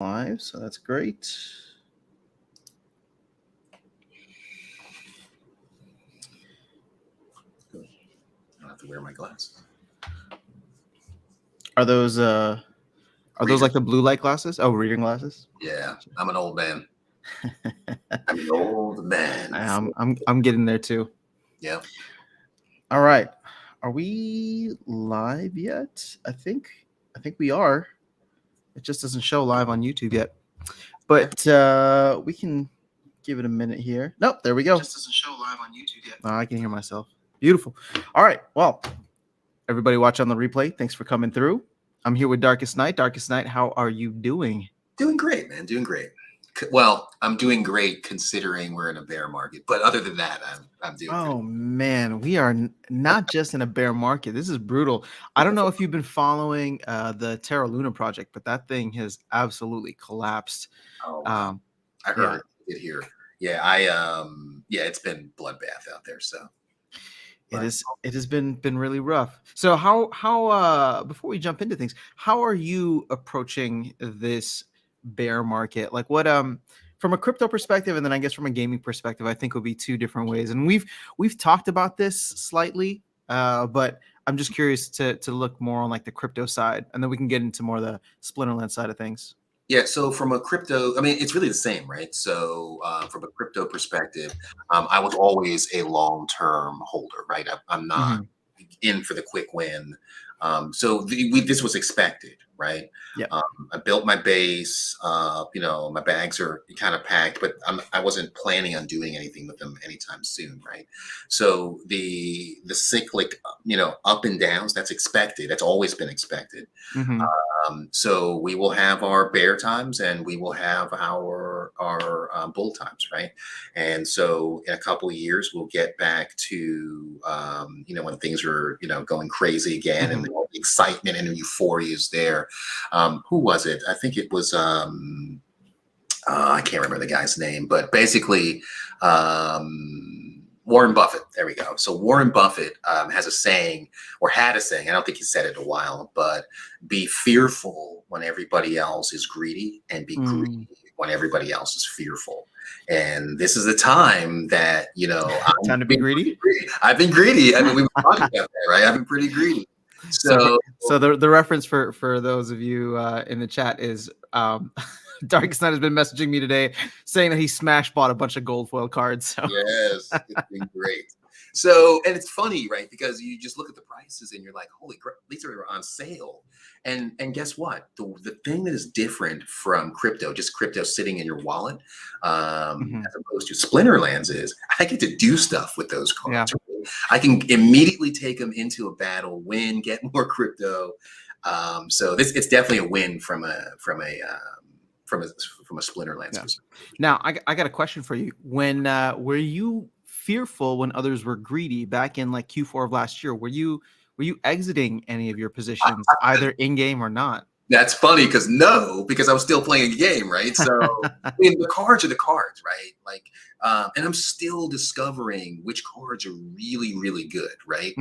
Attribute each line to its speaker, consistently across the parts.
Speaker 1: Live, so that's great.
Speaker 2: I don't have to wear my glasses.
Speaker 1: Are those like the blue light glasses? Oh, reading glasses.
Speaker 2: Yeah, I'm an old man. I'm an old man.
Speaker 1: I'm getting there too.
Speaker 2: Yeah.
Speaker 1: All right. Are we live yet? I think we are. It just doesn't show live on YouTube yet. But we can give it a minute here. Nope, there we go. It just doesn't show live on YouTube yet. Oh, I can hear myself. Beautiful. All right. Well, everybody watch on the replay, thanks for coming through. I'm here with DarkestNyte. DarkestNyte, how are you doing?
Speaker 2: Doing great, man. Doing great. Well, I'm doing great considering we're in a bear market. But other than that, I'm doing
Speaker 1: Oh, man. We are not just in a bear market. This is brutal. I don't know if you've been following the Terra Luna project, but that thing has absolutely collapsed.
Speaker 2: Oh, wow. I heard it here. Yeah, it's been bloodbath out there. So
Speaker 1: it has been really rough. So how before we jump into things, how are you approaching this bear market? Like what from a crypto perspective, and then I guess from a gaming perspective, I think would be two different ways. And we've talked about this slightly, but I'm just curious to look more on like the crypto side, and then we can get into more of the Splinterland side of things.
Speaker 2: Yeah, so from a crypto, I mean, it's really the same, right? So from a crypto perspective, I was always a long-term holder, right? I'm not in for the quick win. So this was expected, right?
Speaker 1: Yeah.
Speaker 2: I built my base. My bags are kind of packed, but I wasn't planning on doing anything with them anytime soon, right? So the cyclic, up and downs, that's expected. That's always been expected. So we will have our bear times and we will have our bull times, right? And so in a couple of years, we'll get back to when things are going crazy again, and all the excitement and euphoria is there. Who was it? I think it was I can't remember the guy's name, but basically Warren Buffett. There we go. So Warren Buffett has a saying, or had a saying. I don't think he said it in a while, but be fearful when everybody else is greedy, and be greedy when everybody else is fearful. And this is the time that
Speaker 1: time to be greedy.
Speaker 2: I've been greedy. I mean, we've been talking about that, right? I've been pretty greedy. So
Speaker 1: the reference for those of you in the chat is DarkestNyte has been messaging me today saying that he smash bought a bunch of gold foil cards. So.
Speaker 2: Yes, it's been great. So, and it's funny, right? Because you just look at the prices and you're like, holy crap, these are on sale. And guess what? The thing that is different from crypto, just crypto sitting in your wallet, as opposed to Splinterlands, is I get to do stuff with those cards.
Speaker 1: Yeah.
Speaker 2: Right? I can immediately take them into a battle, win, get more crypto. So it's definitely a win from a Splinterlands perspective.
Speaker 1: Now, I got a question for you. When were you fearful when others were greedy back in like Q4 of last year? Were you exiting any of your positions either in game or not?
Speaker 2: That's funny because I was still playing a game, right? So I mean, the cards are the cards, right? Like, and I'm still discovering which cards are really, really good, right?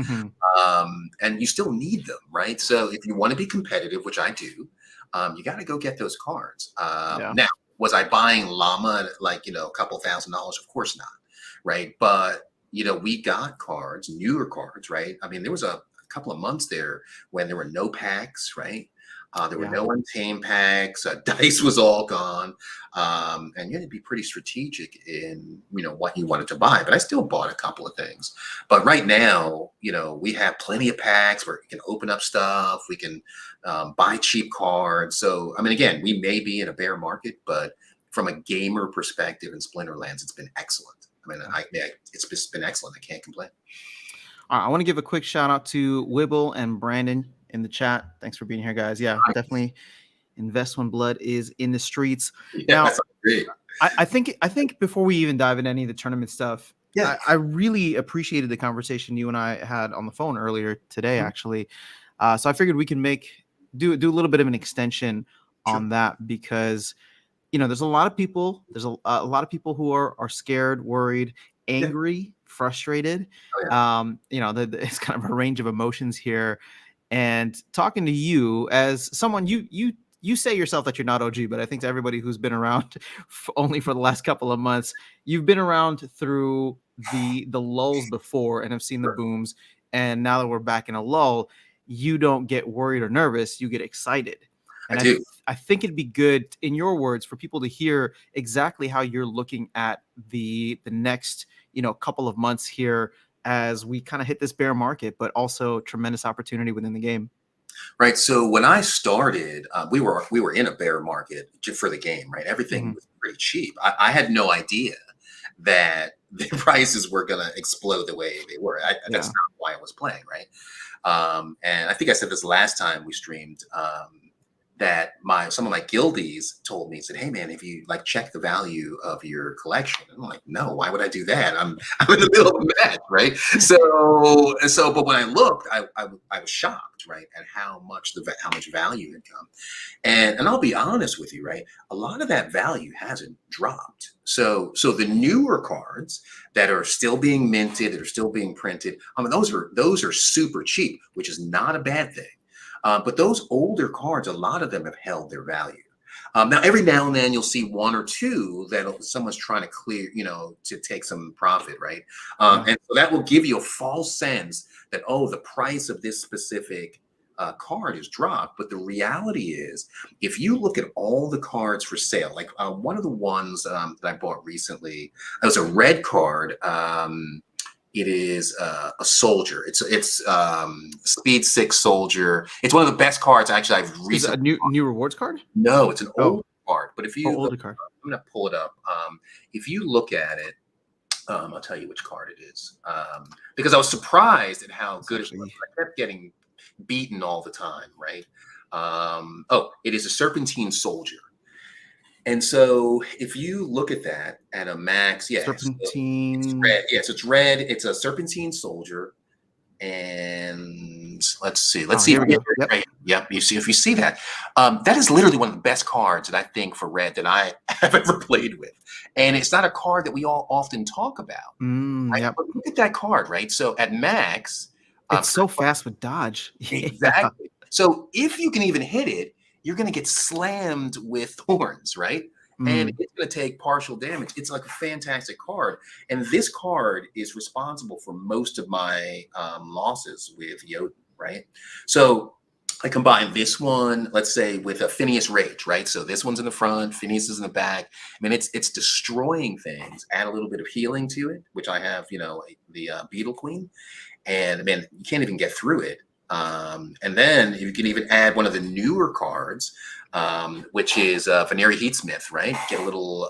Speaker 2: And you still need them, right? So if you want to be competitive, which I do, you got to go get those cards. Now, was I buying llama at like, a couple $1,000? Of course not. Right. But, we got cards, newer cards, right? I mean, there was a couple of months there when there were no packs, right? There were no Untamed packs. Dice was all gone. And you had to be pretty strategic in, what you wanted to buy. But I still bought a couple of things. But right now, we have plenty of packs where we can open up stuff. We can buy cheap cards. So, I mean, again, we may be in a bear market, but from a gamer perspective in Splinterlands, it's been excellent. I mean, it's just been excellent. I can't complain.
Speaker 1: All right, I want to give a quick shout out to Wibble and Brandon in the chat. Thanks for being here, guys. Yeah, definitely invest when blood is in the streets.
Speaker 2: Yeah,
Speaker 1: now, I think before we even dive into any of the tournament stuff, I really appreciated the conversation you and I had on the phone earlier today, actually. So I figured we can do a little bit of an extension on that because there's a lot of people. There's a lot of people who are scared, worried, angry, frustrated. It's kind of a range of emotions here. And talking to you as someone, you you say yourself that you're not OG, but I think to everybody who's been around only for the last couple of months, you've been around through the lulls before and have seen the booms. And now that we're back in a lull, you don't get worried or nervous. You get excited. And
Speaker 2: I do.
Speaker 1: I think it'd be good, in your words, for people to hear exactly how you're looking at the next, couple of months here as we kind of hit this bear market, but also tremendous opportunity within the game.
Speaker 2: Right. So when I started, we were in a bear market for the game. Right. Everything was pretty cheap. I had no idea that the prices were going to explode the way they were. That's not why I was playing. Right. And I think I said this last time we streamed. That some of my guildies told me, said, "Hey man, if you check the value of your collection," and I'm like, "No, why would I do that? I'm in the middle of a match, right?" But when I looked, I was shocked, right, at how much value had come, and I'll be honest with you, right, a lot of that value hasn't dropped. So the newer cards that are still being minted, that are still being printed, I mean, those are super cheap, which is not a bad thing. But those older cards, a lot of them have held their value. Now, every now and then you'll see one or two that someone's trying to clear, to take some profit, right? And so that will give you a false sense that, oh, the price of this specific card is dropped. But the reality is, if you look at all the cards for sale, like one of the ones that I bought recently, it was a red card. It is a soldier. It's speed 6 soldier. It's one of the best cards actually I've recently.
Speaker 1: Is it a new rewards card?
Speaker 2: No, it's an old card. But if you
Speaker 1: older card.
Speaker 2: I'm gonna pull it up. If you look at it, I'll tell you which card it is. Because I was surprised at how good it was. I kept getting beaten all the time, right? It is a serpentine soldier. And so if you look at that at a max,
Speaker 1: serpentine.
Speaker 2: So it's red. Yes, it's red. It's a serpentine soldier. And let's see.
Speaker 1: Here we go.
Speaker 2: Yep. You see, if you see that, that is literally one of the best cards that I think for red that I have ever played with. And it's not a card that we all often talk about. Right?
Speaker 1: Yep.
Speaker 2: But look at that card, right? So at max,
Speaker 1: it's so fast with dodge.
Speaker 2: Exactly. So if you can even hit it, you're going to get slammed with thorns, right? And it's going to take partial damage. It's like a fantastic card. And this card is responsible for most of my losses with Jotun, right? So I combine this one, let's say, with a Phineas Rage, right? So this one's in the front, Phineas is in the back. I mean, it's destroying things. Add a little bit of healing to it, which I have, the Beetle Queen. And, man, you can't even get through it. And then you can even add one of the newer cards, which is Veneri Heatsmith, right? Get a little,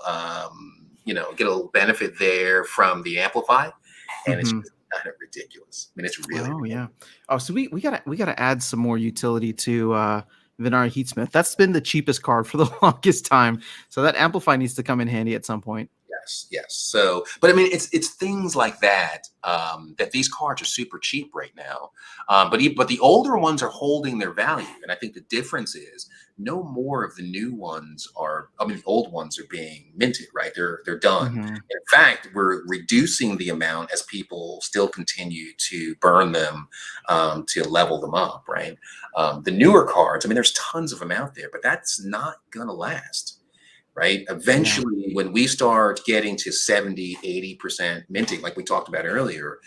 Speaker 2: get a little benefit there from the Amplify, and it's just kind of ridiculous. I mean, it's really.
Speaker 1: Oh yeah. Oh, so we gotta add some more utility to Veneri Heatsmith. That's been the cheapest card for the longest time. So that Amplify needs to come in handy at some point.
Speaker 2: Yes. So, but I mean, it's things like that that these cards are super cheap right now. But the older ones are holding their value, and I think the difference is no more of the new ones are. I mean, the old ones are being minted, right? They're done. In fact, we're reducing the amount as people still continue to burn them to level them up, right? The newer cards, I mean, there's tons of them out there, but that's not gonna last. Right. Eventually, when we start getting to 70, 80% minting, like we talked about earlier,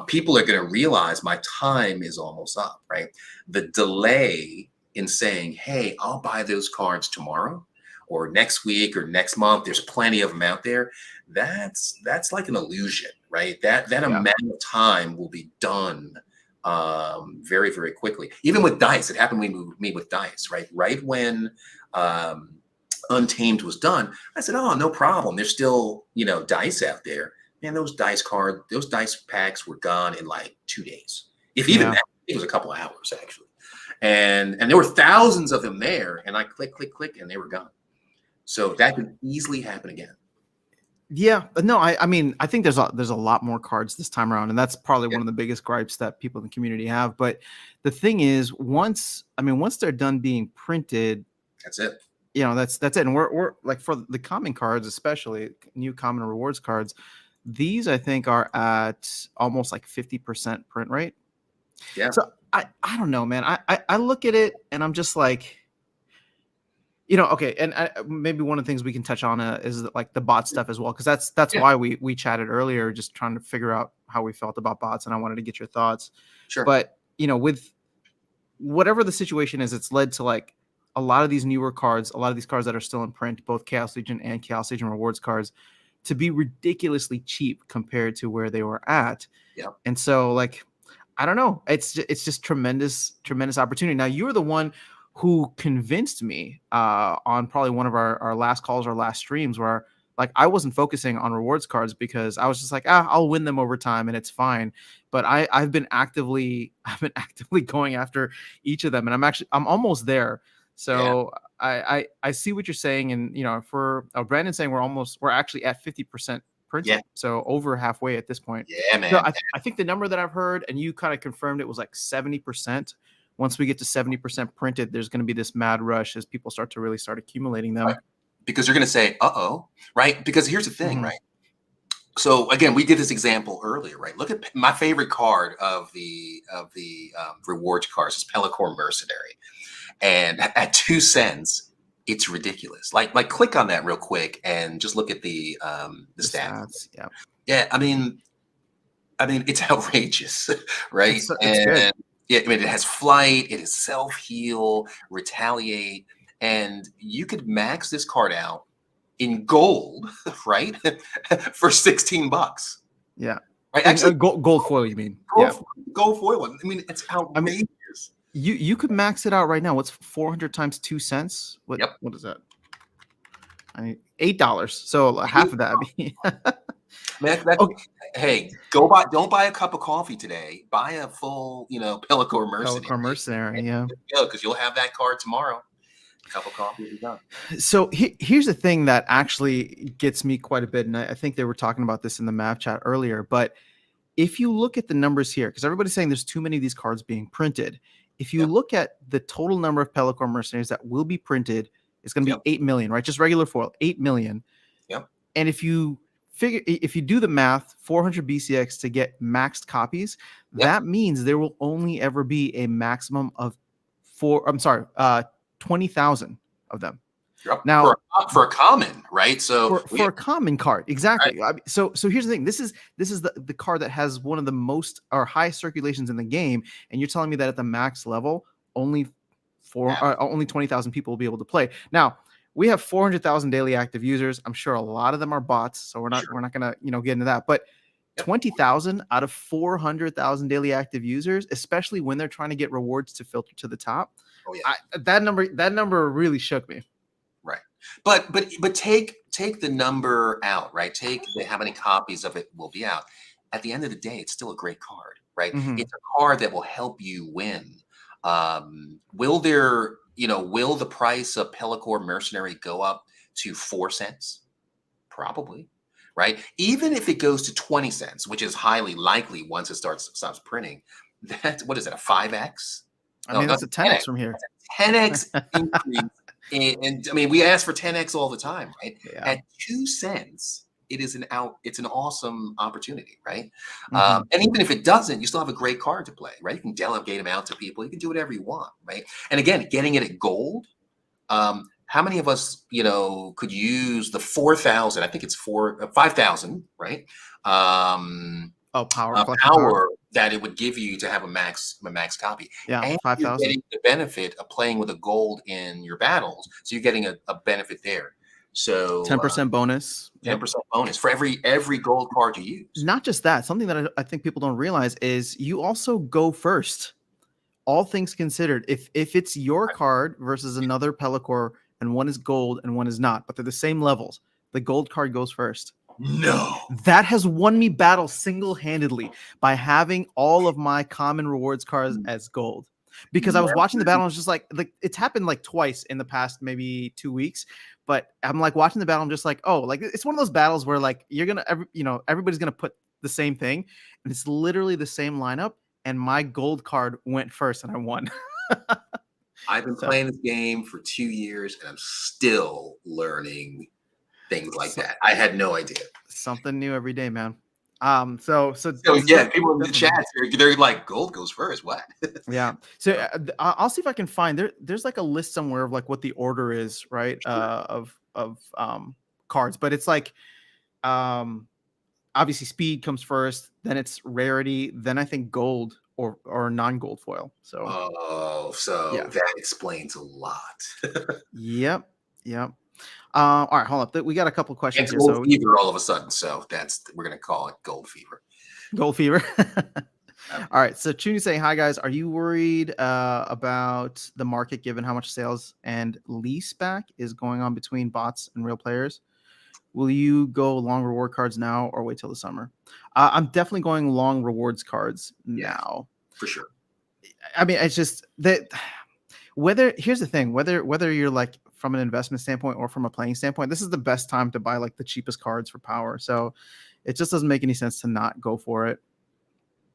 Speaker 2: people are going to realize my time is almost up. Right. The delay in saying, hey, I'll buy those cards tomorrow or next week or next month. There's plenty of them out there. That's like an illusion. Right. That amount of time will be done very, very quickly. Even with dice, it happened with me with dice. Right when Untamed was done, I said, oh, no problem. There's still, dice out there. Man, those dice packs were gone in like 2 days. If even that, it was a couple of hours actually. And there were thousands of them there, and I click, and they were gone. So that could easily happen again.
Speaker 1: Yeah, no, I mean, I think there's a lot more cards this time around, and that's probably one of the biggest gripes that people in the community have. But the thing is, once they're done being printed,
Speaker 2: that's it.
Speaker 1: That's it. And we're like, for the common cards, especially new common rewards cards, these I think are at almost like 50% print rate.
Speaker 2: Yeah.
Speaker 1: So I don't know, man. I look at it and I'm just like, Okay, and maybe one of the things we can touch on is like the bot stuff as well, because that's
Speaker 2: Yeah,
Speaker 1: why we chatted earlier, just trying to figure out how we felt about bots, and I wanted to get your thoughts.
Speaker 2: sure.
Speaker 1: But with whatever the situation is, it's led to like a lot of these newer cards, a lot of these cards that are still in print, both Chaos Legion and Chaos Legion rewards cards, to be ridiculously cheap compared to where they were at.
Speaker 2: Yeah,
Speaker 1: And so, like, I don't know. It's just tremendous, tremendous opportunity. Now, you were the one who convinced me on probably one of our last calls or last streams where like I wasn't focusing on rewards cards because I was just like, I'll win them over time and it's fine. But I've been actively going after each of them, and I'm almost there.
Speaker 2: yeah,
Speaker 1: So I see what you're saying, and for Brandon saying we're actually at 50%
Speaker 2: yeah,
Speaker 1: printed, so over halfway at this point.
Speaker 2: yeah,
Speaker 1: So
Speaker 2: man.
Speaker 1: I think the number that I've heard, and you kind of confirmed it, was like 70%. Once we get to 70% printed, there's going to be this mad rush as people start accumulating
Speaker 2: Right.
Speaker 1: them.
Speaker 2: Because you're going to say, "Uh-oh," right? Because here's the thing,
Speaker 1: Mhm.
Speaker 2: right? So again, we did this example earlier, right? Look at my favorite card of the rewards cards is Pelacor Mercenary, and at 2 cents, it's ridiculous. Like click on that real quick and just look at the
Speaker 1: The
Speaker 2: stats.
Speaker 1: stats, yeah,
Speaker 2: Yeah, I mean, it's outrageous, right?
Speaker 1: it's good.
Speaker 2: And yeah, I mean, it has flight, it has self heal, retaliate, and you could max this card out in gold, right, for $16,
Speaker 1: Yeah,
Speaker 2: right?
Speaker 1: and
Speaker 2: Actually,
Speaker 1: gold foil, you mean? Yeah,
Speaker 2: gold, gold foil one. I mean, it's
Speaker 1: I mean,
Speaker 2: outrageous.
Speaker 1: you could max it out right now. What's 400 times 2 cents?
Speaker 2: Yep.
Speaker 1: What is that? I mean, $8. So half of that. I mean,
Speaker 2: Man, that's,
Speaker 1: okay,
Speaker 2: hey, don't buy a cup of coffee today. Buy a full, Pelacor Mercenary.
Speaker 1: Pelacor Mercenary. Yeah.
Speaker 2: Because you'll have that card tomorrow. Cup of coffee will be done.
Speaker 1: So here's the thing that actually gets me quite a bit, and I think they were talking about this in the map chat earlier. But if you look at the numbers here, because everybody's saying there's too many of these cards being printed, if you
Speaker 2: Yep.
Speaker 1: look at the total number of Pelacor Mercenaries that will be printed, it's going to be
Speaker 2: Yep.
Speaker 1: 8 million, right? Just regular foil, 8 million.
Speaker 2: Yep.
Speaker 1: And if you do the math, 400 BCX to get maxed copies,
Speaker 2: Yep.
Speaker 1: that means there will only ever be a maximum of 20,000 of them.
Speaker 2: Yep.
Speaker 1: Now,
Speaker 2: For a common, right? So
Speaker 1: for a common card,
Speaker 2: right.
Speaker 1: exactly. So here's the thing. This is the card that has one of the most or highest circulations in the game, and you're telling me that at the max level, only only 20,000 people will be able to play. Now, we have 400,000 daily active users. I'm sure a lot of them are bots, so we're not gonna get into that. But
Speaker 2: Yep.
Speaker 1: 20,000 out of 400,000 daily active users, especially when they're trying to get rewards to filter to the top.
Speaker 2: Oh yeah.
Speaker 1: That number really shook me.
Speaker 2: Right. But take the number out, right? Take how many copies of it will be out. At the end of the day, it's still a great card, right?
Speaker 1: Mhm.
Speaker 2: It's a card that will help you win. Will the price of Pelacor Mercenary go up to 4 cents? Probably, right? Even if it goes to 20 cents, which is highly likely once it stops printing, what is it, a 5x?
Speaker 1: I
Speaker 2: No,
Speaker 1: mean,
Speaker 2: not
Speaker 1: that's a
Speaker 2: 10x.
Speaker 1: 10x from here.
Speaker 2: 10x increase. And I mean, we ask for 10x all the time, right?
Speaker 1: Yeah.
Speaker 2: At 2 cents, it's an awesome opportunity, right?
Speaker 1: Mhm.
Speaker 2: And even if it doesn't, you still have a great card to play, right? You can delegate them out to people. You can do whatever you want, right? And again, getting it at gold. How many of us, could use the 4,000? I think it's 5,000, right?
Speaker 1: Oh, collector power.
Speaker 2: Power that it would give you to have a max copy,
Speaker 1: Yeah,
Speaker 2: and you're
Speaker 1: 5,000.
Speaker 2: getting the benefit of playing with a gold in your battles, so you're getting a benefit there. So
Speaker 1: 10% bonus. Yep.
Speaker 2: 10% bonus for every gold card you use.
Speaker 1: Not just that, something that I think people don't realize is you also go first. All things considered, if it's your card versus another Pelacor and one is gold and one is not, but they're the same levels, the gold card goes first.
Speaker 2: No,
Speaker 1: That has won me battles single-handedly by having all of my common rewards cards as gold. Because I was watching the battle and I was just like it's happened like twice in the past maybe 2 weeks, but I'm like watching the battle. I'm just like, oh, like it's one of those battles where like you're gonna everybody's gonna put the same thing, and it's literally the same lineup. And my gold card went first, and I won.
Speaker 2: I've been
Speaker 1: So,
Speaker 2: playing this game for 2 years, and I'm still learning things like
Speaker 1: so
Speaker 2: that. I had no idea.
Speaker 1: something new every day, man.
Speaker 2: So yeah, people in the chat, they're like, gold goes first. What?
Speaker 1: Yeah. So I'll see if I can find there's like a list somewhere of like what the order is, right? Of cards, but it's like obviously speed comes first, then it's rarity, then I think gold or non-gold foil. So
Speaker 2: So
Speaker 1: yeah.
Speaker 2: that explains a lot.
Speaker 1: Yep. Yep. All right, hold up. We got a couple questions
Speaker 2: It's
Speaker 1: here.
Speaker 2: gold
Speaker 1: So
Speaker 2: fever all of a sudden. So we're gonna call it gold fever.
Speaker 1: gold fever. All right. So Chuni saying, hi guys. Are you worried about the market given how much sales and lease back is going on between bots and real players? Will you go long reward cards now or wait till the summer? I'm definitely going long rewards cards now.
Speaker 2: For sure.
Speaker 1: I mean, it's just that here's the thing, whether you're like from an investment standpoint or from a playing standpoint, this is the best time to buy like the cheapest cards for power. So it just doesn't make any sense to not go for it.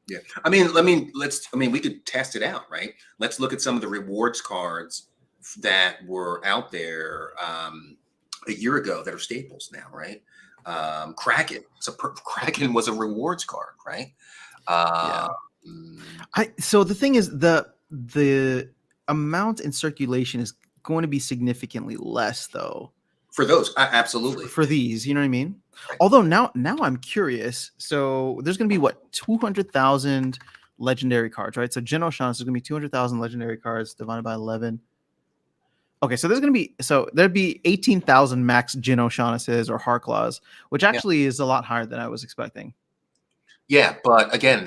Speaker 2: Yeah. We could test it out, right? Let's look at some of the rewards cards that were out there a year ago that are staples now, right? Kraken. Kraken was a rewards card, right?
Speaker 1: Yeah.
Speaker 2: Mm,
Speaker 1: So the thing is, the amount in circulation is going to be significantly less, though.
Speaker 2: For those, absolutely.
Speaker 1: For these, you know what I mean?
Speaker 2: Right.
Speaker 1: Although now I'm curious. So there's going to be what 200,000 legendary cards, right? So Gen O'Shaughnessy is going to be 200,000 legendary cards divided by 11. Okay, so there'd be 18,000 max Gen O'Shaughnessy's or Harklaws, which actually is a lot higher than I was expecting.
Speaker 2: Yeah, but again,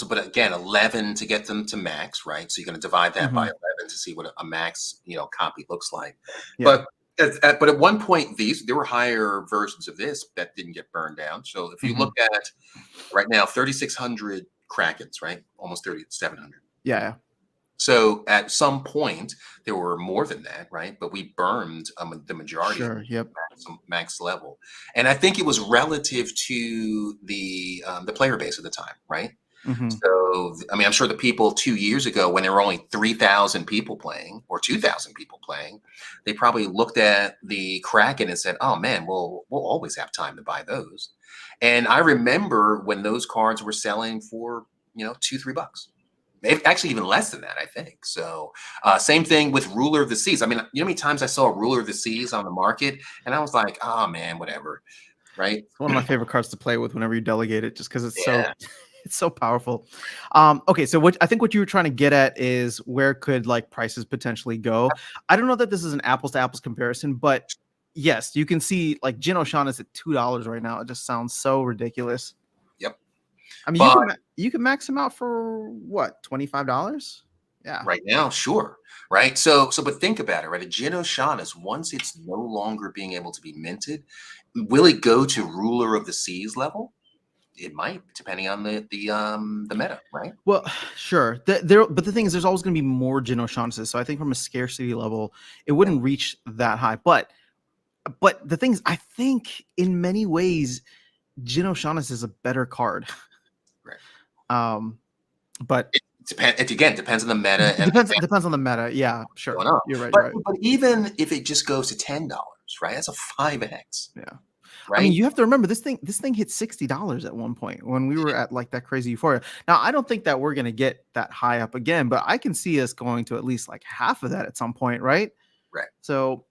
Speaker 2: but again, 11 to get them to max, right? So you're going to divide that by 11 to see what a max, copy looks like.
Speaker 1: Yeah.
Speaker 2: But at one point, there were higher versions of this that didn't get burned down. So if you look at right now, 3,600 Krakens, right? Almost 3,700.
Speaker 1: Yeah.
Speaker 2: So at some point, there were more than that, right? But we burned the majority of max level. And I think it was relative to the player base at the time, right? So, I mean, I'm sure the people 2 years ago, when there were only 3,000 people playing or 2,000 people playing, they probably looked at the Kraken and said, oh man, we'll always have time to buy those. And I remember when those cards were selling for, $2-3. Actually, even less than that, I think. So same thing with Ruler of the Seas. I mean, you know how many times I saw Ruler of the Seas on the market and I was like, oh man, whatever. Right.
Speaker 1: It's one of my favorite cards to play with whenever you delegate it, just because it's so powerful. Okay, so what you were trying to get at is where could like prices potentially go? I don't know that this is an apples to apples comparison, but yes, you can see like Gen O'Shaughnessy is at $2 right now. It just sounds so ridiculous.
Speaker 2: Yep.
Speaker 1: I mean, you can max them out for what, $25? Yeah.
Speaker 2: Right now, sure. Right. So, but think about it, right? A Gen O'Shaughnessy, once it's no longer being able to be minted, will it go to Ruler of the Seas level? It might, depending on the meta, right?
Speaker 1: Well, sure. But the thing is, there's always going to be more Gen O'Shaughnessy. So I think from a scarcity level, it wouldn't reach that high. But the thing is, I think in many ways, Gen O'Shaughnessy is a better card.
Speaker 2: Right.
Speaker 1: But
Speaker 2: it depends on the meta.
Speaker 1: Depends on the meta. Yeah, sure. You're right.
Speaker 2: But even if it just goes to $10, right? That's a 5x.
Speaker 1: Yeah.
Speaker 2: Right?
Speaker 1: I mean, you have to remember this thing hit $60 at one point when we were at like that crazy euphoria. Now, I don't think that we're going to get that high up again, but I can see us going to at least like half of that at some point, right?
Speaker 2: Right.
Speaker 1: So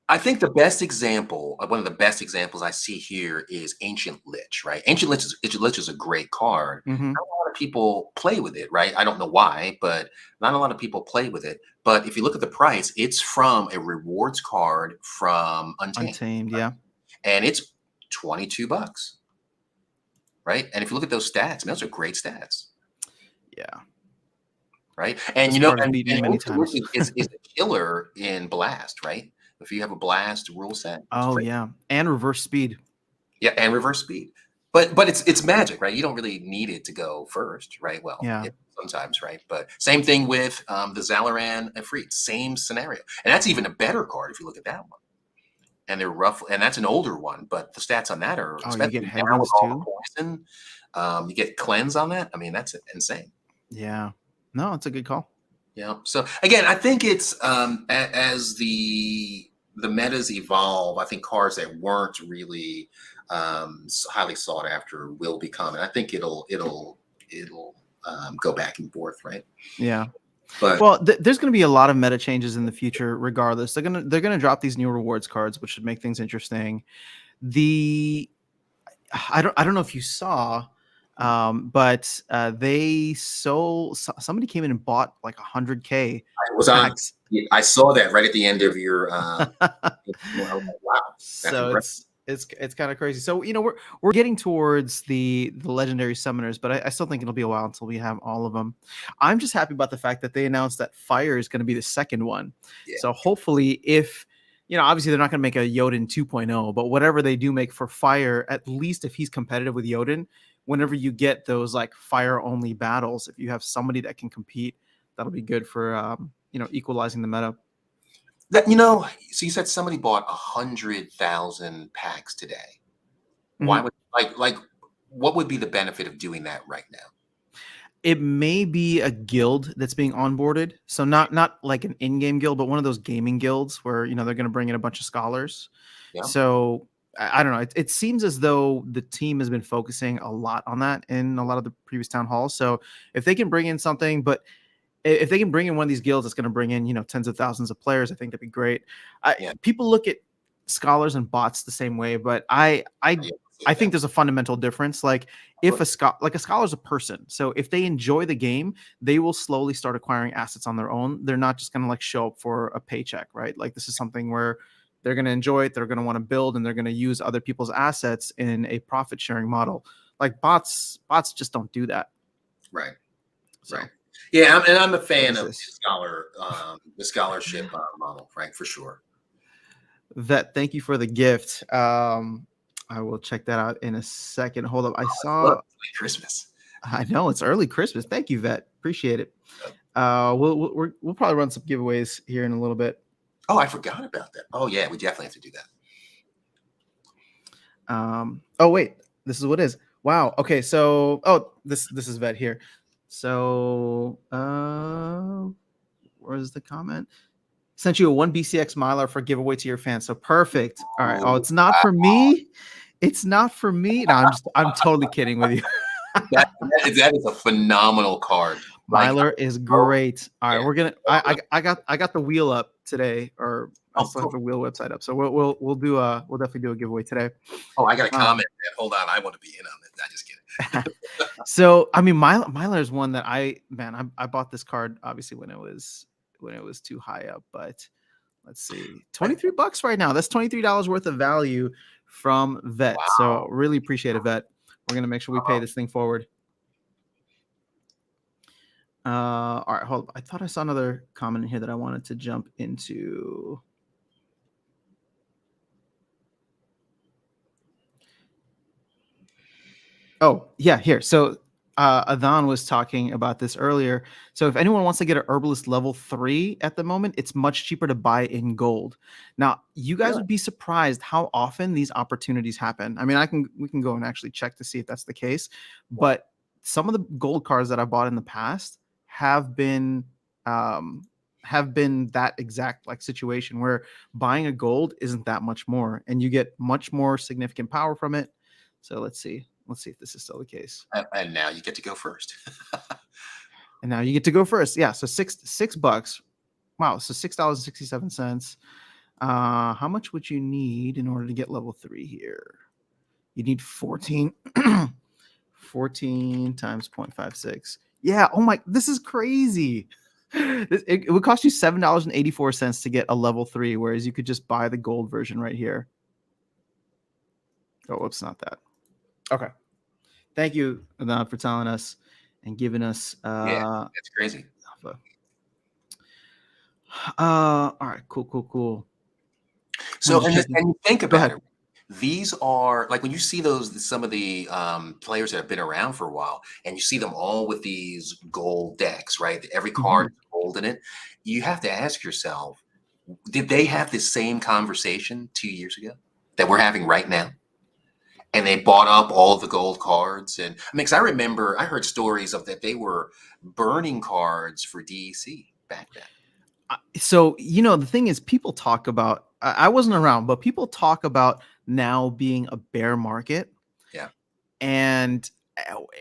Speaker 2: I think one of the best examples I see here is Ancient Lich, right? Ancient Lich is a great card. Not a lot of people play with it, right? I don't know why, but not a lot of people play with it. But if you look at the price, it's from a rewards card from Untamed.
Speaker 1: Yeah.
Speaker 2: And it's $22, right? And if you look at those stats, those are great stats.
Speaker 1: Yeah.
Speaker 2: Right. And is a killer in Blast, right? If you have a Blast rule set.
Speaker 1: Oh yeah. And reverse speed.
Speaker 2: Yeah, and reverse speed. But it's magic, right? You don't really need it to go first, right? Well, sometimes, right? But same thing with the Zalaran Efreet, same scenario. And that's even a better card if you look at that one. And they're rough, and that's an older one, but the stats on that are
Speaker 1: you get headwinds too.
Speaker 2: Poison. You get cleanse on that. I mean, that's insane.
Speaker 1: Yeah, no, it's a good call.
Speaker 2: Yeah. So again, I think it's as the the metas evolve, I think cards that weren't really highly sought after will become, and I think it'll go back and forth, right?
Speaker 1: Yeah.
Speaker 2: But
Speaker 1: Well, there's going to be a lot of meta changes in the future. Regardless, they're gonna drop these new rewards cards, which should make things interesting. The I don't know if you saw, but they somebody came in and bought like 100K
Speaker 2: I was on.
Speaker 1: packs.
Speaker 2: I saw that right at the end of your. I was like, wow, that's
Speaker 1: So
Speaker 2: impressive.
Speaker 1: it's kind of crazy. So we're getting towards the legendary summoners, but I still think it'll be a while until we have all of them. I'm just happy about the fact that they announced that fire is going to be the second one.
Speaker 2: Yeah,
Speaker 1: So hopefully, if obviously they're not going to make a Jotun 2.0, but whatever they do make for fire, at least if he's competitive with Jotun, whenever you get those like fire only battles, if you have somebody that can compete, that'll be good for equalizing the meta.
Speaker 2: So you said somebody bought 100,000 packs today. Why
Speaker 1: Mhm.
Speaker 2: would like what would be the benefit of doing that right now?
Speaker 1: It may be a guild that's being onboarded, so not like an in-game guild, but one of those gaming guilds where they're going to bring in a bunch of scholars.
Speaker 2: Yeah,
Speaker 1: So I don't know. It seems as though the team has been focusing a lot on that in a lot of the previous town halls. So if they can bring in something, but if they can bring in one of these guilds that's going to bring in tens of thousands of players, I think that'd be great.
Speaker 2: yeah,
Speaker 1: People look at scholars and bots the same way, but I I
Speaker 2: yeah.
Speaker 1: I think there's a fundamental difference. Like if a scholar's a person, so if they enjoy the game, they will slowly start acquiring assets on their own. They're not just going to like show up for a paycheck, right? Like this is something where they're going to enjoy it, they're going to want to build, and they're going to use other people's assets in a profit sharing model. Like bots just don't do that.
Speaker 2: Right,
Speaker 1: So
Speaker 2: right. Yeah, and I'm a
Speaker 1: what
Speaker 2: fan
Speaker 1: is
Speaker 2: of
Speaker 1: this?
Speaker 2: the scholarship model, right? For sure.
Speaker 1: Vet, thank you for the gift. I will check that out in a second. Hold up.
Speaker 2: Look, it's like Christmas.
Speaker 1: I know it's early Christmas. Thank you, Vet. Appreciate it.
Speaker 2: Yep.
Speaker 1: We'll probably run some giveaways here in a little bit.
Speaker 2: Oh, I forgot about that. Oh yeah, we definitely have to do that.
Speaker 1: Oh wait, this is what it is. Wow. Okay, so this is Vet here. So where's the comment? Sent you a 1 BCX Mylar for giveaway to your fans. So perfect. All right. Oh,
Speaker 2: Oh,
Speaker 1: it's not for me. It's not for me. No, I'm totally kidding with you.
Speaker 2: that is a phenomenal card. Like,
Speaker 1: Mylar is
Speaker 2: oh,
Speaker 1: great. All right,
Speaker 2: yeah.
Speaker 1: we're gonna. I got the wheel up today, or I
Speaker 2: Oh,
Speaker 1: still have
Speaker 2: cool.
Speaker 1: the wheel website up. So we'll definitely do a giveaway today.
Speaker 2: Oh, I got a comment.
Speaker 1: Um,
Speaker 2: Man. Hold on, I want to be in on this. I just kidding.
Speaker 1: so I mean, Mylar is one that I bought this card obviously when it was too high up, but let's see, $23 right now. That's $23 worth of value from Vet. So
Speaker 2: Wow.
Speaker 1: really appreciate it, Vet. We're gonna make sure we pay this thing forward. All right, hold up. I thought I saw another comment in here that I wanted to jump into. Oh, yeah, here. So Adhan was talking about this earlier. So if anyone wants to get an herbalist level 3 at the moment, it's much cheaper to buy in gold. Now, you guys
Speaker 2: Really?
Speaker 1: would be surprised how often these opportunities happen. I mean, we can go and actually check to see if that's the case.
Speaker 2: Wow.
Speaker 1: But some of the gold cards that I bought in the past have been that exact like situation where buying a gold isn't that much more and you get much more significant power from it. So let's see if this is still the case.
Speaker 2: And now you get to go first.
Speaker 1: And now you get to go first. Yeah, so $6. Wow, so $6.67. How much would you need in order to get level 3 here? You need 14 14 times 0.56. Yeah, oh my, this is crazy. It would cost you $7.84 to get a level 3, whereas you could just buy the gold version right here. Oh, whoops, not that. Okay. Thank you, Adnan, for telling us and giving us
Speaker 2: Yeah, that's crazy.
Speaker 1: alpha. All right, cool.
Speaker 2: So, and you think
Speaker 1: Go
Speaker 2: about
Speaker 1: ahead.
Speaker 2: it. These are like when you see some of the players that have been around for a while, and you see them all with these gold decks, right? Every card
Speaker 1: Mhm.
Speaker 2: is gold in it. You have to ask yourself, did they have this same conversation 2 years ago that we're having right now? And they bought up all of the gold cards, and I mean, because I remember I heard stories of that they were burning cards for DEC back then.
Speaker 1: So the thing is, people talk about I wasn't around, but people talk about now being a bear market.
Speaker 2: Yeah.
Speaker 1: And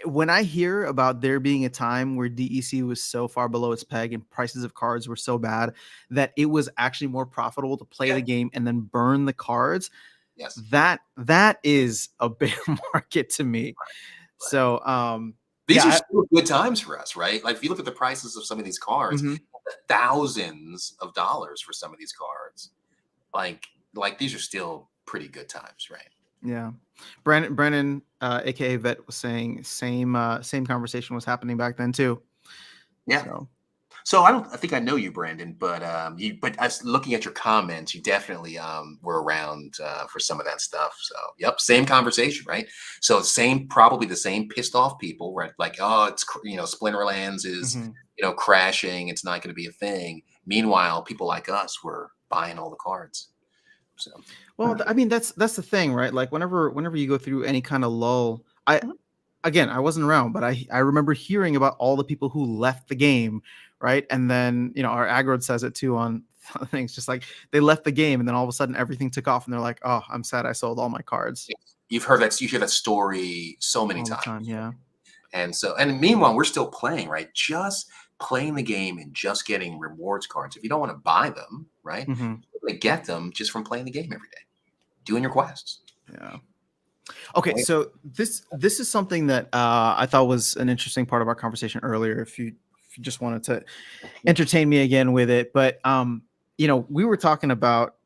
Speaker 1: when I hear about there being a time where DEC was so far below its peg and prices of cards were so bad that it was actually more profitable to play
Speaker 2: Yeah.
Speaker 1: the game and then burn the cards,
Speaker 2: Yes.
Speaker 1: that is a bear market to me.
Speaker 2: Right.
Speaker 1: So
Speaker 2: These are
Speaker 1: yeah.
Speaker 2: still good times for us, right? Like if you look at the prices of some of these cards,
Speaker 1: Mhm.
Speaker 2: thousands of dollars for some of these cards. Like these are still pretty good times, right?
Speaker 1: Yeah. Brennan, aka Vet, was saying same conversation was happening back then too.
Speaker 2: Yeah.
Speaker 1: So
Speaker 2: So I think I know you, Brandon, but as looking at your comments, you definitely were around for some of that stuff. So yep, same conversation, right? So probably the same pissed off people, right? Like, oh, Splinterlands is
Speaker 1: mhm.
Speaker 2: crashing. It's not going to be a thing. Meanwhile, people like us were buying all the cards. So
Speaker 1: Well, I mean that's the thing, right? Like whenever you go through any kind of lull, I wasn't around, but I remember hearing about all the people who left the game, right? And then our aggro says it too on things, just like they left the game, and then all of a sudden everything took off, and they're like, "Oh, I'm sad I sold all my cards."
Speaker 2: you hear that story so many
Speaker 1: All the
Speaker 2: times.
Speaker 1: time, yeah.
Speaker 2: And meanwhile, we're still playing, right? Just playing the game and just getting rewards cards. If you don't want to buy them, right?
Speaker 1: Hmm.
Speaker 2: You get them just from playing the game every day, doing your quests.
Speaker 1: Yeah. Okay, so this is something that I thought was an interesting part of our conversation earlier. If you just wanted to entertain me again with it, but we were talking about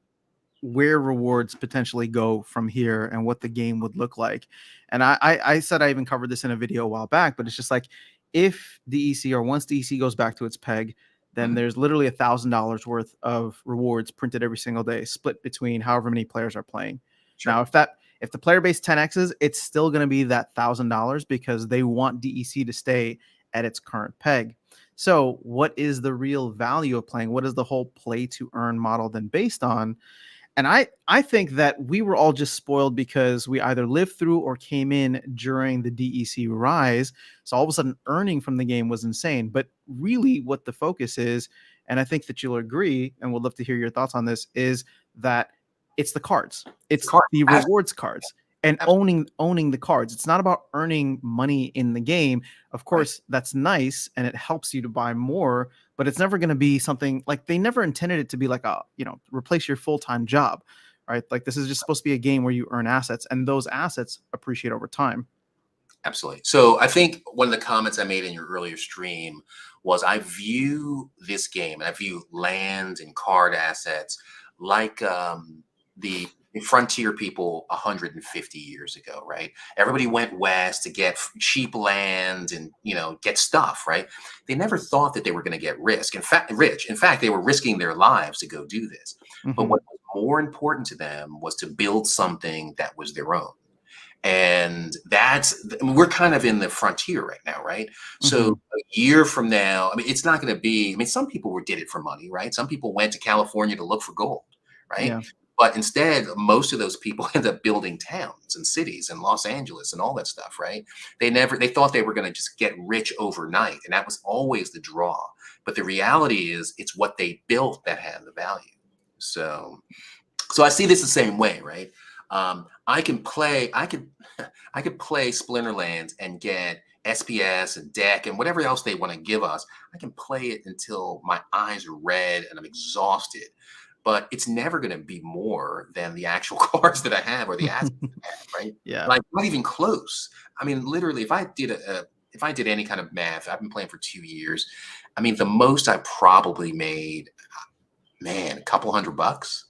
Speaker 1: where rewards potentially go from here and what the game would look like. And I said I even covered this in a video a while back, but it's just like if DEC or once DEC goes back to its peg, then
Speaker 2: Mhm.
Speaker 1: there's literally $1,000 worth of rewards printed every single day, split between however many players are playing.
Speaker 2: Sure.
Speaker 1: Now, if the player base 10x's, it's still going to be that $1,000 because they want DEC to stay at its current peg. So, what is the real value of playing? What is the whole play to earn model then based on? And I think that we were all just spoiled because we either lived through or came in during the DEC rise. So all of a sudden earning from the game was insane. But really what the focus is, and I think that you'll agree, and we'd love to hear your thoughts on this, is that it's the cards.
Speaker 2: It's
Speaker 1: It's
Speaker 2: card.
Speaker 1: the rewards cards and
Speaker 2: Absolutely.
Speaker 1: owning the cards. It's not about earning money in the game. Of
Speaker 2: Right.
Speaker 1: course, that's nice and it helps you to buy more, but it's never going to be something like they never intended it to be like replace your full-time job, right? Like this is just supposed to be a game where you earn assets and those assets appreciate over time.
Speaker 2: Absolutely. So I think one of the comments I made in your earlier stream was I view this game and I view land and card assets like the frontier people 150 years ago, right? Everybody went west to get cheap land and get stuff, right? They never thought that they were going to get rich. In fact, they were risking their lives to go do this. But
Speaker 1: Hmm.
Speaker 2: what was more important to them was to build something that was their own. And we're kind of in the frontier right now, right? So
Speaker 1: Hmm.
Speaker 2: a year from now, I mean, it's not going to be, I mean, some people did it for money, right? Some people went to California to look for gold, right?
Speaker 1: Yeah.
Speaker 2: But instead, most of those people end up building towns and cities and Los Angeles and all that stuff, right? They thought they were going to just get rich overnight. And that was always the draw. But the reality is it's what they built that had the value. So I see this the same way, right? I can play, I could, I could play Splinterlands and get SPS and deck and whatever else they want to give us. I can play it until my eyes are red and I'm exhausted. But it's never going to be more than the actual cards that I have or the assets I have, right?
Speaker 1: Yeah.
Speaker 2: Like not even close. I mean, literally, if I did any kind of math, I've been playing for 2 years. I mean, the most I probably made, man, a couple $100,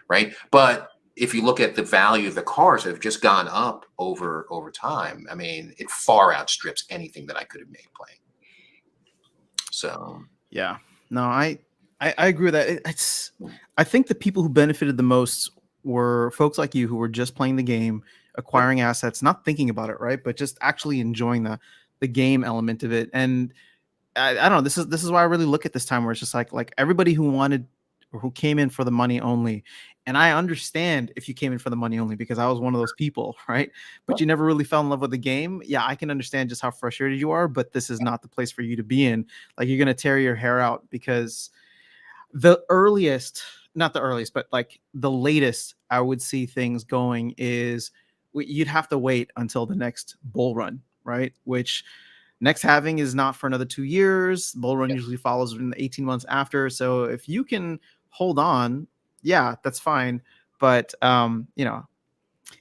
Speaker 2: right? But if you look at the value of the cars that have just gone up over time, I mean, it far outstrips anything that I could have made playing. So
Speaker 1: Yeah. No, I agree with that. I think the people who benefited the most were folks like you who were just playing the game,
Speaker 2: yep,
Speaker 1: acquiring assets, not thinking about it, right? But just actually enjoying the game element of it. And I don't know. This is why I really look at this time where it's just like everybody who wanted or who came in for the money only. And I understand if you came in for the money only because I was one of those people, right? But you never really fell in love with the game. Yeah, I can understand just how frustrated you are, but this is not the place for you to be in. Like you're gonna tear your hair out because the earliest not the earliest, but like the latest I would see things going is you'd have to wait until the next bull run, right? Which next halving is not for another 2 years. Bull run usually follows in 18 months after. So if you can hold on, yeah, that's fine. But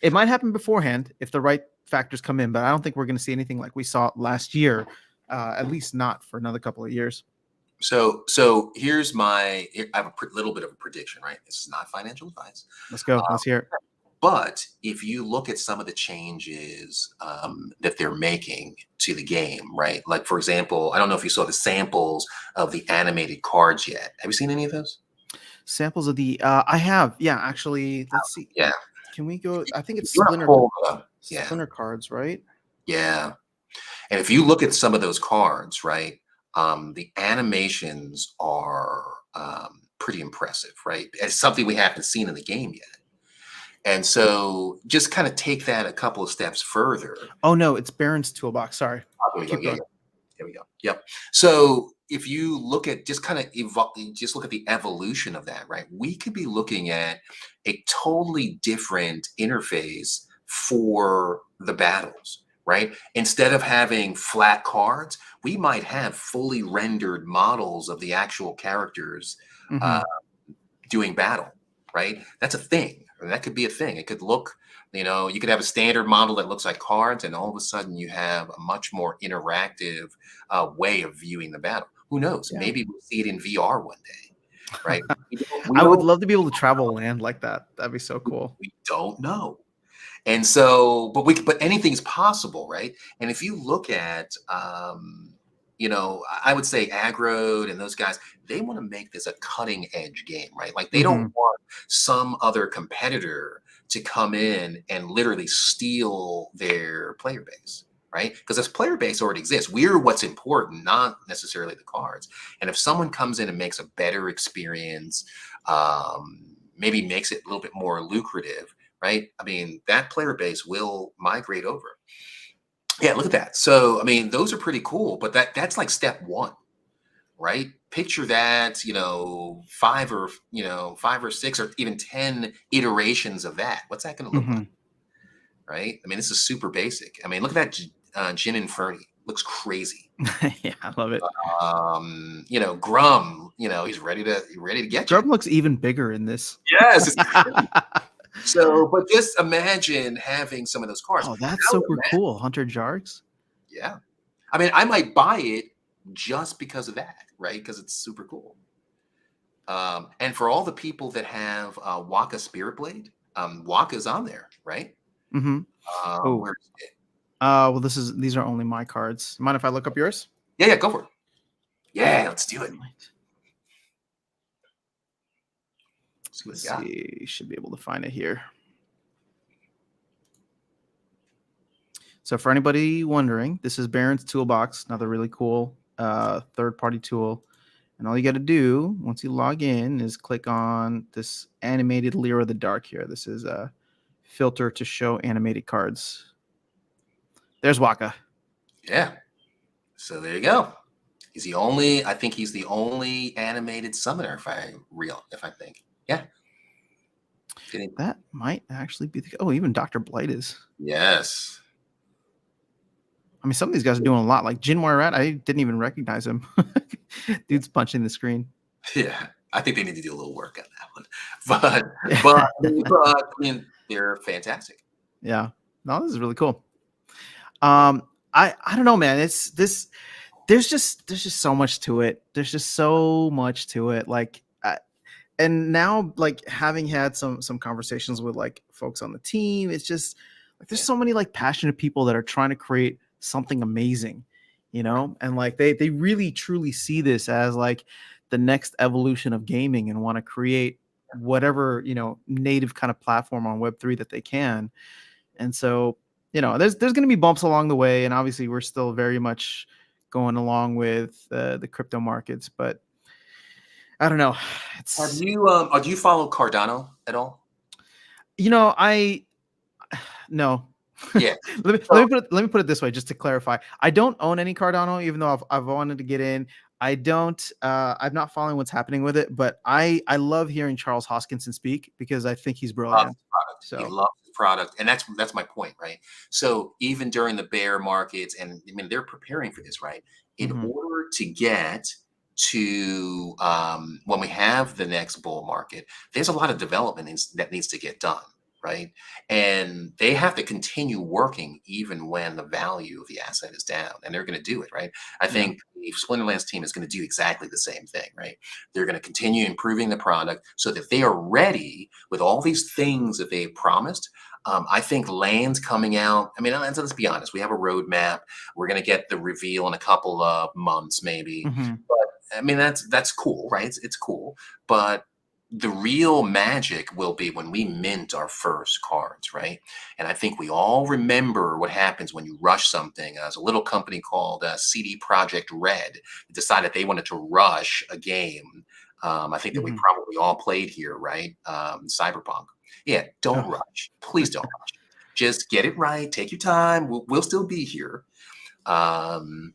Speaker 1: it might happen beforehand if the right factors come in. But I don't think we're going to see anything like we saw last year, at least not for another couple of years.
Speaker 2: So here's I have a little bit of a prediction, right? This is not financial advice.
Speaker 1: Let's go. Let's hear it.
Speaker 2: But if you look at some of the changes that they're making to the game, right? Like, for example, I don't know if you saw the samples of the animated cards yet. Have you seen any of those?
Speaker 1: Samples of the I have. Yeah, actually, let's see.
Speaker 2: Yeah.
Speaker 1: Can we go? I think it's Splinter cards, right?
Speaker 2: Yeah. And if you look at some of those cards, right, the animations are pretty impressive, right? It's something we haven't seen in the game yet. And so just kind of take that a couple of steps further.
Speaker 1: Oh, no, it's Baron's toolbox. Sorry.
Speaker 2: There we go. Yeah. There we go. Yep. So if you look at just kind of just look at the evolution of that, right? We could be looking at a totally different interface for the battles, right? Instead of having flat cards, we might have fully rendered models of the actual characters doing battle, right? That's a thing. That could be a thing. It could look, you could have a standard model that looks like cards, and all of a sudden you have a much more interactive way of viewing the battle. Who knows? Yeah. Maybe we'll see it in VR one day, right?
Speaker 1: I would love to be able to travel land like that. That'd be so cool.
Speaker 2: We don't know. And so, but anything's possible, right? And if you look at, I would say Aggroed and those guys, they want to make this a cutting edge game, right? Like they don't want some other competitor to come in and literally steal their player base, right? Because this player base already exists. We're what's important, not necessarily the cards. And if someone comes in and makes a better experience, maybe makes it a little bit more lucrative, right? I mean, that player base will migrate over. Yeah, look at that. So, I mean, those are pretty cool, but that's like step one, right? Picture that, 5 or 6 or even 10 iterations of that. What's that going to look like? Right? I mean, this is super basic. I mean, look at that Jin and Fernie. Looks crazy.
Speaker 1: Yeah, I love it.
Speaker 2: Grum, he's ready to get
Speaker 1: Grum looks even bigger in this.
Speaker 2: Yes. So, but just imagine having some of those cards.
Speaker 1: Oh, that's super cool. Hunter Jarks.
Speaker 2: Yeah. I mean, I might buy it just because of that, right? Because it's super cool. And for all the people that have Waka Spirit Blade, Waka's on there, right? Where is it?
Speaker 1: Well, these are only my cards. Mind if I look up yours?
Speaker 2: Yeah, go for it. Yeah, let's do it.
Speaker 1: Let's see. Should be able to find it here. So for anybody wondering, this is Baron's Toolbox, another really cool third-party tool. And all you got to do once you log in is click on this animated Lyra of the Dark here. This is a filter to show animated cards. There's Waka.
Speaker 2: Yeah. So there you go. I think he's the only animated summoner, if I think. Yeah.
Speaker 1: That might actually be even Dr. Blight is.
Speaker 2: Yes.
Speaker 1: I mean, some of these guys are doing a lot. Like Jin Moirat, I didn't even recognize him. Dude's punching the screen.
Speaker 2: Yeah. I think they need to do a little work on that one. But I mean, they're fantastic.
Speaker 1: Yeah. No, this is really cool. I don't know, man. It's this. There's just so much to it. There's just so much to it. Like, and now, like, having had some conversations with like folks on the team, it's just like there's so many like passionate people that are trying to create something amazing, and like they really truly see this as like the next evolution of gaming and want to create whatever native kind of platform on Web3 that they can. And so there's going to be bumps along the way, and obviously we're still very much going along with the crypto markets, but I don't know.
Speaker 2: Do you follow Cardano at all?
Speaker 1: No.
Speaker 2: Yeah.
Speaker 1: let me put it this way, just to clarify. I don't own any Cardano, even though I've wanted to get in. I don't. I'm not following what's happening with it, but I love hearing Charles Hoskinson speak because I think he's
Speaker 2: Loves
Speaker 1: brilliant.
Speaker 2: his product. He
Speaker 1: So.
Speaker 2: loves his product, and that's my point, right? So even during the bear markets, and I mean they're preparing for this, right? In
Speaker 1: Mhm.
Speaker 2: order to get to when we have the next bull market, there's a lot of development that needs to get done, right? And they have to continue working even when the value of the asset is down, and they're going to do it, right? I
Speaker 1: Yeah.
Speaker 2: think the Splinterlands team is going to do exactly the same thing, right? They're going to continue improving the product so that they are ready with all these things that they promised. I think lands coming out. I mean, let's be honest. We have a roadmap. We're going to get the reveal in a couple of months, maybe.
Speaker 1: Mhm.
Speaker 2: But I mean, that's cool, right? It's cool. But the real magic will be when we mint our first cards, right? And I think we all remember what happens when you rush something. There's a little company called CD Project Red that decided they wanted to rush a game. I think that we
Speaker 1: Mhm.
Speaker 2: probably all played here, right? Cyberpunk. Yeah, don't
Speaker 1: Oh.
Speaker 2: rush. Please don't rush. Just get it right. Take your time. We'll still be here. Um,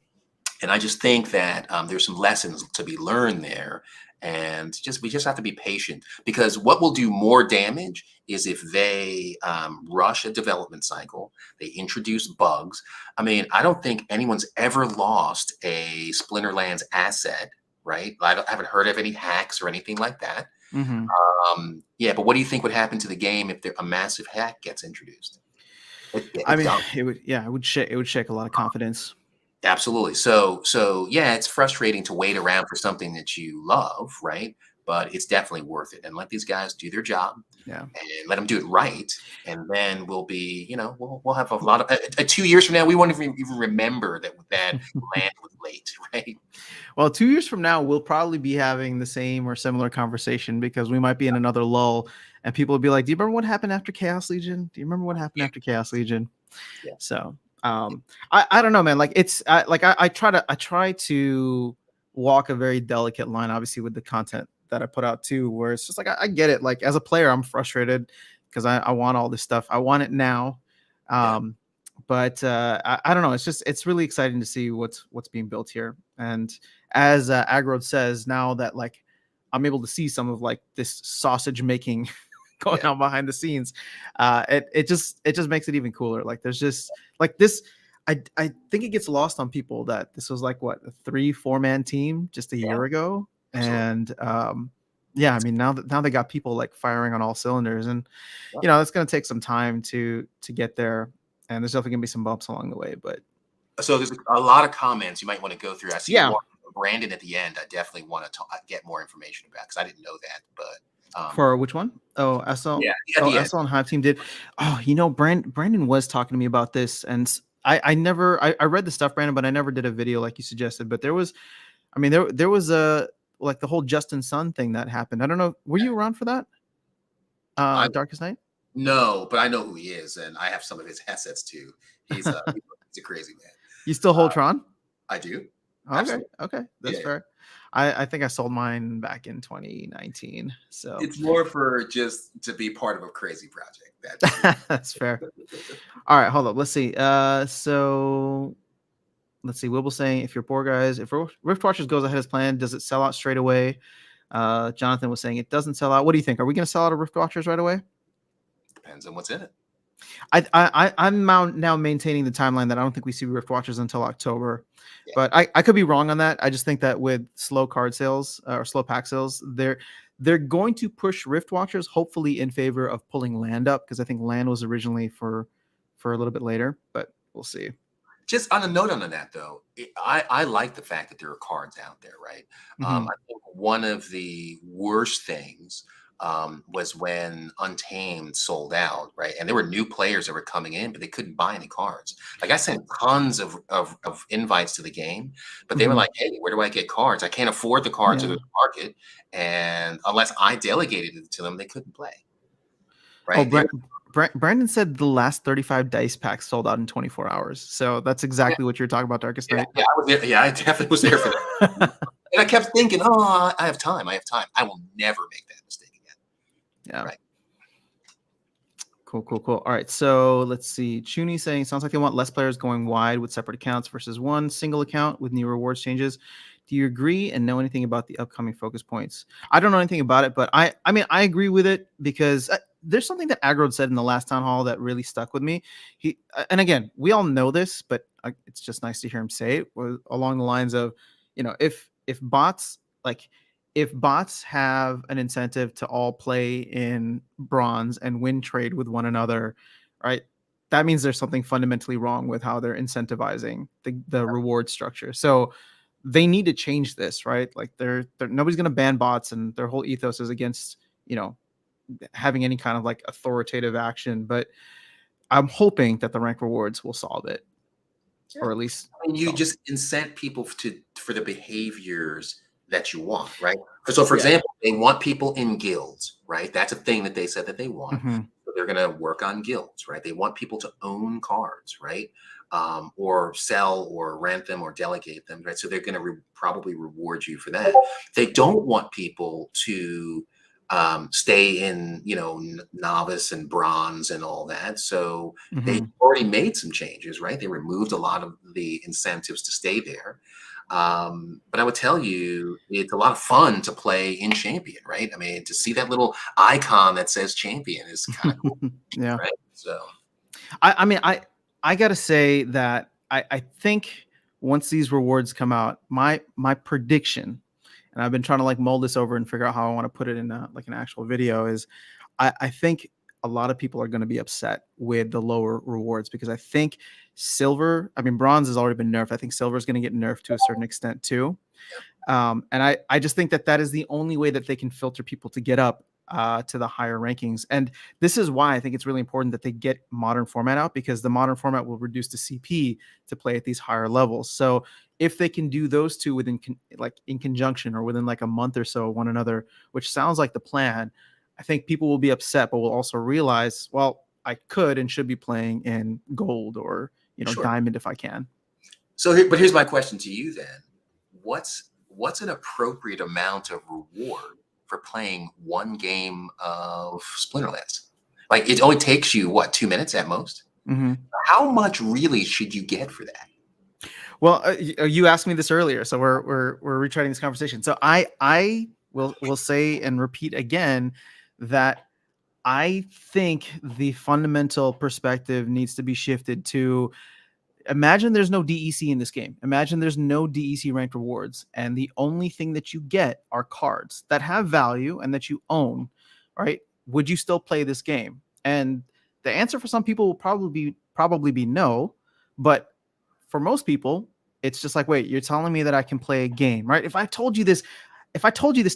Speaker 2: and I just think that there's some lessons to be learned there. And we just have to be patient, because what will do more damage is if they rush a development cycle, they introduce bugs. I mean, I don't think anyone's ever lost a Splinterlands asset, right? I haven't heard of any hacks or anything like that.
Speaker 1: Mhm.
Speaker 2: Yeah, but what do you think would happen to the game if a massive hack gets introduced?
Speaker 1: I
Speaker 2: It's
Speaker 1: mean,
Speaker 2: done.
Speaker 1: it would. Yeah, it would shake a lot of confidence.
Speaker 2: Absolutely. So yeah, it's frustrating to wait around for something that you love, right? But it's definitely worth it. And let these guys do their job
Speaker 1: Yeah.
Speaker 2: and let them do it right. And then we'll be, we'll have a lot of 2 years from now. We won't even remember that land was late, right?
Speaker 1: Well, 2 years from now, we'll probably be having the same or similar conversation because we might be in another lull, and people will be like, "Do you remember what happened after Chaos Legion? Do you remember what happened
Speaker 2: Yeah,
Speaker 1: after Chaos Legion?"
Speaker 2: yeah,
Speaker 1: So, I don't know, man. Like I try to walk a very delicate line, obviously, with the content that I put out too, where it's just like I get it. Like as a player, I'm frustrated because I want all this stuff. I want it now.
Speaker 2: yeah.
Speaker 1: Um, but I don't know. It's really exciting to see what's being built here. And as Agrod says, now that like I'm able to see some of like this sausage making going
Speaker 2: Yeah.
Speaker 1: on behind the scenes, it just makes it even cooler. Like there's just like this. I think it gets lost on people that this was like what, a 3-4 man team just a
Speaker 2: Yeah,
Speaker 1: year ago,
Speaker 2: absolutely.
Speaker 1: and yeah, I mean now they got people like firing on all cylinders, and
Speaker 2: Yeah.
Speaker 1: it's going to take some time to get there, and there's definitely going to be some bumps along the way, but
Speaker 2: So there's a lot of comments you might want to go through. I see
Speaker 1: yeah.
Speaker 2: one Brandon at the end. I definitely want to get more information about, because I didn't know that. But
Speaker 1: For which one? Oh, SL.
Speaker 2: yeah, at
Speaker 1: Oh,
Speaker 2: the end.
Speaker 1: SL and Hive Team did. Oh, Brandon was talking to me about this, and I read the stuff, Brandon, but I never did a video like you suggested. But there was, I mean, there was a like the whole Justin Sun thing that happened. I don't know. Were you around for that?
Speaker 2: I
Speaker 1: Darkest Night.
Speaker 2: No, but I know who he is, and I have some of his assets too. He's a crazy man.
Speaker 1: You still hold Tron?
Speaker 2: I do.
Speaker 1: Okay,
Speaker 2: Absolutely.
Speaker 1: okay, that's
Speaker 2: Yeah.
Speaker 1: fair. I think I sold mine back in 2019. So
Speaker 2: It's more for just to be part of a crazy project. That's it.
Speaker 1: that's fair. All right, hold up. Let's see. So let's see. Wibble saying, if you're poor guys, if Rift Watchers goes ahead as planned, does it sell out straight away? Jonathan was saying it doesn't sell out. What do you think? Are we going to sell out of Rift Watchers right away?
Speaker 2: Depends on what's in it.
Speaker 1: I'm now maintaining the timeline that I don't think we see Rift Watchers until October,
Speaker 2: Yeah.
Speaker 1: but I could be wrong on that. I just think that with slow card sales or slow pack sales, they're going to push Rift Watchers hopefully in favor of pulling land up, because I think land was originally for a little bit later, but we'll see.
Speaker 2: Just on a note on that, though, I like the fact that there are cards out there, right?
Speaker 1: Mm-hmm.
Speaker 2: I think one of the worst things was when Untamed sold out, right? And there were new players that were coming in, but they couldn't buy any cards. Like I sent tons of invites to the game, but they were
Speaker 1: Mm-hmm.
Speaker 2: like, "Hey, where do I get cards? I can't afford the cards in
Speaker 1: Yeah.
Speaker 2: the market, and unless I delegated it to them, they couldn't play."
Speaker 1: Oh,
Speaker 2: Right? They were,
Speaker 1: Brandon said the last 35 dice packs sold out in 24 hours. So that's
Speaker 2: yeah,
Speaker 1: exactly what you're talking about, Darkest
Speaker 2: yeah,
Speaker 1: Night.
Speaker 2: yeah, I was there. Yeah, I definitely was there for that. And I kept thinking, oh, I have time. I have time. I will never make that mistake again.
Speaker 1: Yeah.
Speaker 2: Right.
Speaker 1: Cool. All right. So let's see. Chuni saying, sounds like they want less players going wide with separate accounts versus one single account with new rewards changes. Do Do you agree and know anything about the upcoming focus points? I don't know anything about it, but I mean, I agree with it because there's something that Agrod said in the last town hall that really stuck with me. And again, we all know this, but it's just nice to hear him say it, was along the lines of, if bots like if bots have an incentive to all play in bronze and win trade with one another, right? That means there's something fundamentally wrong with how they're incentivizing the reward structure. So they need to change this, right? Like they're nobody's going to ban bots, and their whole ethos is against, having any kind of like authoritative action. But I'm hoping that the rank rewards will solve it, or at least
Speaker 2: I mean, you just incent people for the behaviors that you want, right? So, for example, they want people in guilds, right? That's a thing that they said that they want.
Speaker 1: Mm-hmm.
Speaker 2: So they're going to work on guilds, right? They want people to own cards, right? Or sell or rent them or delegate them, right? So they're going to probably reward you for that. They don't want people to stay in, novice and bronze and all that. So they already made some changes, right? They removed a lot of the incentives to stay there. But I would tell you, it's a lot of fun to play in champion, right? I mean, to see that little icon that says champion is kind of cool.
Speaker 1: Yeah.
Speaker 2: Right. So
Speaker 1: I mean, I gotta say that I think once these rewards come out, my prediction, and I've been trying to like mold this over and figure out how I want to put it in like an actual video, is I think a lot of people are going to be upset with the lower rewards, because I think bronze has already been nerfed. I think silver is going to get nerfed to a certain extent too. And I just think that is the only way that they can filter people to get up to the higher rankings. And this is why I think it's really important that they get modern format out, because the modern format will reduce the CP to play at these higher levels. So if they can do those two in conjunction or within like a month or so of one another, which sounds like the plan, I think people will be upset, but will also realize, well, I could and should be playing in gold or diamond if I can.
Speaker 2: So, but here's my question to you then: What's an appropriate amount of reward for playing one game of Splinterlands? Like, it only takes you what, 2 minutes at most?
Speaker 1: Mm-hmm.
Speaker 2: How much really should you get for that?
Speaker 1: Well, you asked me this earlier, so we're retreading this conversation. So I will say and repeat again that I think the fundamental perspective needs to be shifted to, imagine there's no DEC in this game. Imagine there's no DEC ranked rewards, and the only thing that you get are cards that have value and that you own, right? Would you still play this game? And the answer for some people will probably be no, but for most people, it's just like, wait, you're telling me that I can play a game, right? If I told you this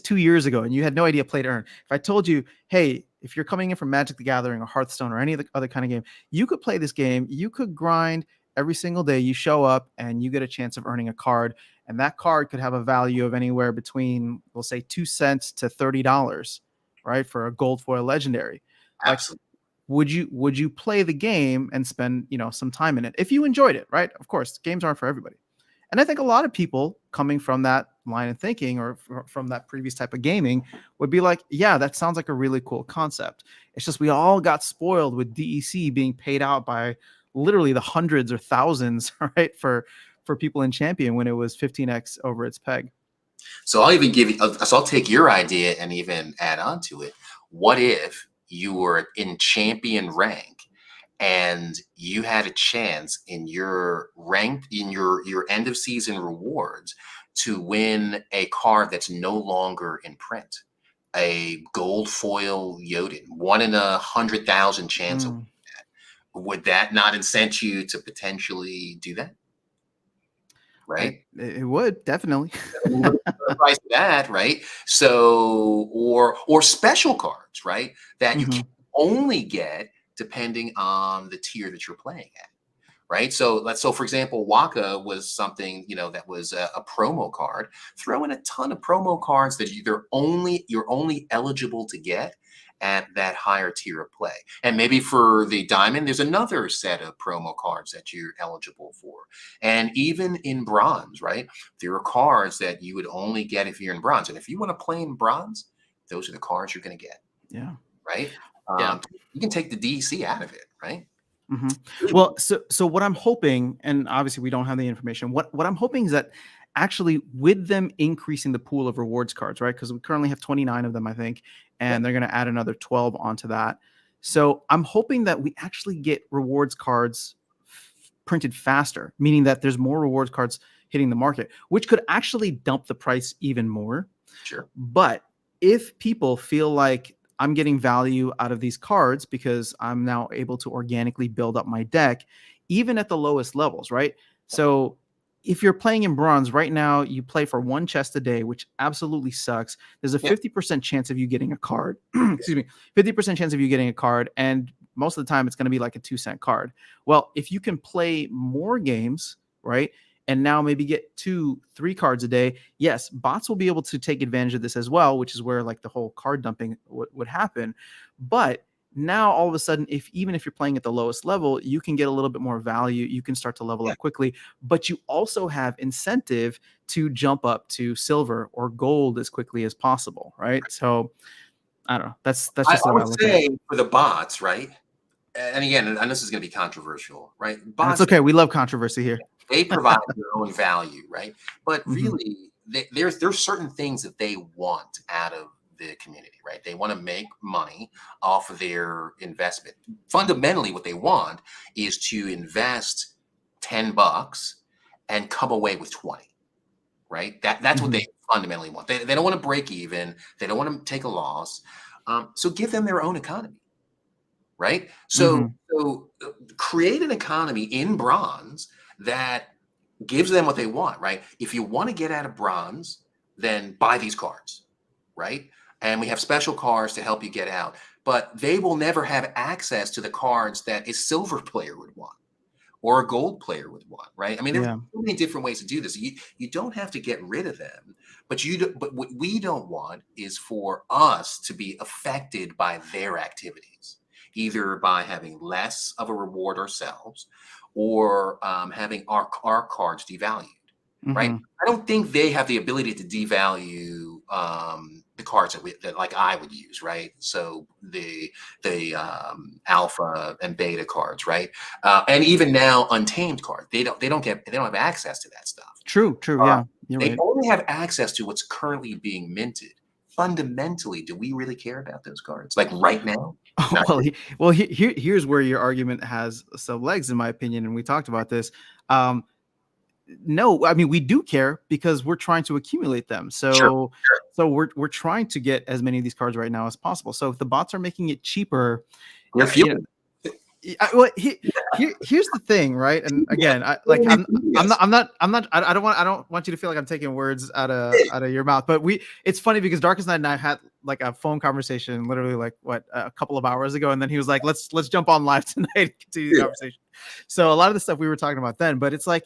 Speaker 1: 2 years ago and you had no idea play to earn, if I told you, hey, if you're coming in from Magic the Gathering or Hearthstone or any other kind of game, you could play this game, you could grind every single day, you show up and you get a chance of earning a card, and that card could have a value of anywhere between, we'll say, 2 cents to $30, right, for a gold foil legendary.
Speaker 2: Absolutely.
Speaker 1: Would you play the game and spend some time in it if you enjoyed it, right? Of course, games aren't for everybody. And I think a lot of people coming from that line of thinking or from that previous type of gaming would be like, yeah, that sounds like a really cool concept. It's just we all got spoiled with DEC being paid out by literally the hundreds or thousands, right, for people in Champion when it was 15x over its peg.
Speaker 2: So I'll take your idea and even add on to it. What if you were in champion rank and you had a chance in your end of season rewards to win a card that's no longer in print, a gold foil Yodin, 1 in 100,000 chance of winning that? Would that not incent you to potentially do that? Right?
Speaker 1: It would definitely.
Speaker 2: Price that, right? So, or special cards, right? That you can only get depending on the tier that you're playing at, right? So for example, Waka was something, that was a promo card. Throw in a ton of promo cards that you're only eligible to get at that higher tier of play. And maybe for the diamond, there's another set of promo cards that you're eligible for. And even in bronze, right? There are cards that you would only get if you're in bronze. And if you want to play in bronze, those are the cards you're going to get.
Speaker 1: Yeah.
Speaker 2: Right. You can take the DEC out of it, right?
Speaker 1: Well, so what I'm hoping, and obviously we don't have the information, what I'm hoping is that actually, with them increasing the pool of rewards cards, right? Because we currently have 29 of them, I think, and they're going to add another 12 onto that. So I'm hoping that we actually get rewards cards printed faster, meaning that there's more rewards cards hitting the market, which could actually dump the price even more.
Speaker 2: Sure.
Speaker 1: But if people feel like I'm getting value out of these cards because I'm now able to organically build up my deck, even at the lowest levels, right? So if you're playing in bronze right now, you play for one chest a day, which absolutely sucks. There's a 50% chance of you getting a card. Excuse me, 50% chance of you getting a card. And most of the time it's going to be like a 2-cent card. Well, if you can play more games, right, and now maybe get 2-3 cards a day, yes, bots will be able to take advantage of this as well, which is where like the whole card dumping would happen. But now all of a sudden, even if you're playing at the lowest level, you can get a little bit more value. You can start to level up quickly, but you also have incentive to jump up to silver or gold as quickly as possible, right? So I don't know. That's just
Speaker 2: I
Speaker 1: what I
Speaker 2: would
Speaker 1: look at.
Speaker 2: say for the bots, right? And again, and this is going to be controversial, right?
Speaker 1: That's
Speaker 2: Bots,
Speaker 1: okay. We love controversy here.
Speaker 2: they provide their own value, right? But
Speaker 1: Mhm.
Speaker 2: really, there's certain things that they want out of the community, right? They want to make money off of their investment. Fundamentally, what they want is to invest $10 and come away with 20, right? That's what they fundamentally want. They don't want to break even. They don't want to take a loss. So give them their own economy, right? So create an economy in bronze that gives them what they want, right? If you want to get out of bronze, then buy these cards, right? And we have special cards to help you get out, but they will never have access to the cards that a silver player would want or a gold player would want, right? I mean, there's so many different ways to do this. You don't have to get rid of them, but but what we don't want is for us to be affected by their activities, either by having less of a reward ourselves or having our cards devalued, right? I don't think they have the ability to devalue the cards that like I would use, right? So the alpha and beta cards, right? And even now untamed cards, they don't have access to that stuff.
Speaker 1: True. Yeah, you're
Speaker 2: They
Speaker 1: right.
Speaker 2: only have access to what's currently being minted. Fundamentally, do we really care about those cards? Like right now?
Speaker 1: Here's where your argument has some legs, in my opinion, and we talked about this. No, I mean we do care because we're trying to accumulate them. So we're trying to get as many of these cards right now as possible. So if the bots are making it cheaper, here's the thing, right? And again, I don't want you to feel like I'm taking words out of your mouth. But it's funny because DarkestNyte and I had like a phone conversation literally like a couple of hours ago, and then he was like, let's jump on live tonight and continue the conversation. So a lot of the stuff we were talking about then, but it's like,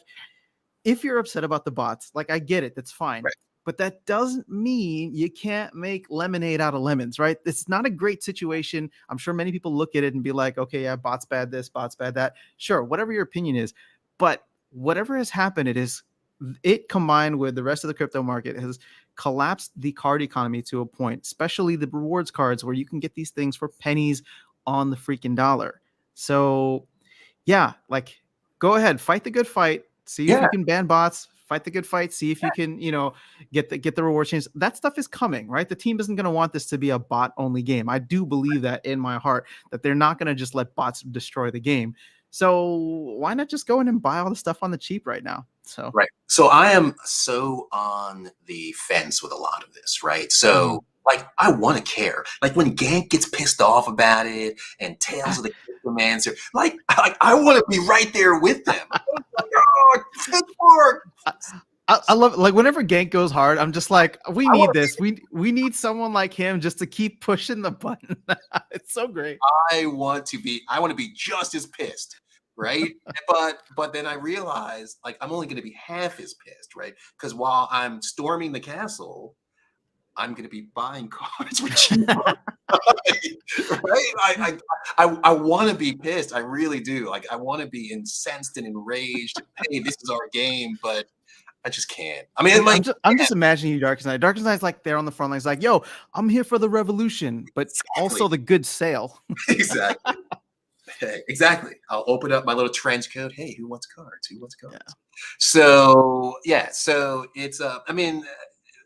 Speaker 1: if you're upset about the bots, like I get it, that's fine.
Speaker 2: Right.
Speaker 1: But that doesn't mean you can't make lemonade out of lemons, right? It's not a great situation. I'm sure many people look at it and be like, okay, yeah, bots bad this, bots bad that. Sure, whatever your opinion is. But whatever has happened, it combined with the rest of the crypto market has collapsed the card economy to a point, especially the rewards cards where you can get these things for pennies on the freaking dollar. So yeah, like go ahead, fight the good fight. See if you can ban bots, fight the good fight, see if you can, get the reward change. That stuff is coming, right? The team isn't going to want this to be a bot only game. I do believe that in my heart, that they're not going to just let bots destroy the game. So why not just go in and buy all the stuff on the cheap right now?
Speaker 2: So I am so on the fence with a lot of this, right? So like I want to care. Like when Gank gets pissed off about it and Tales of the Cryptomancer, like I want to be right there with them.
Speaker 1: I love like whenever Gank goes hard, I'm just like, we need this. We need someone like him just to keep pushing the button. It's so great.
Speaker 2: I want to be just as pissed, right? but then I realized like I'm only going to be half as pissed, right? Because while I'm storming the castle, I'm going to be buying cards for cheaper, right? I want to be pissed. I really do. Like I want to be incensed and enraged. Hey, this is our game, but I just can't. I mean, like
Speaker 1: I'm just imagining you, DarkestNyte. DarkestNyte's like there on the front lines, like, "Yo, I'm here for the revolution, but also the good sale."
Speaker 2: Exactly. Exactly. I'll open up my little trench coat. Hey, who wants cards? Who wants
Speaker 1: Yeah.
Speaker 2: cards? So yeah, so it's I mean,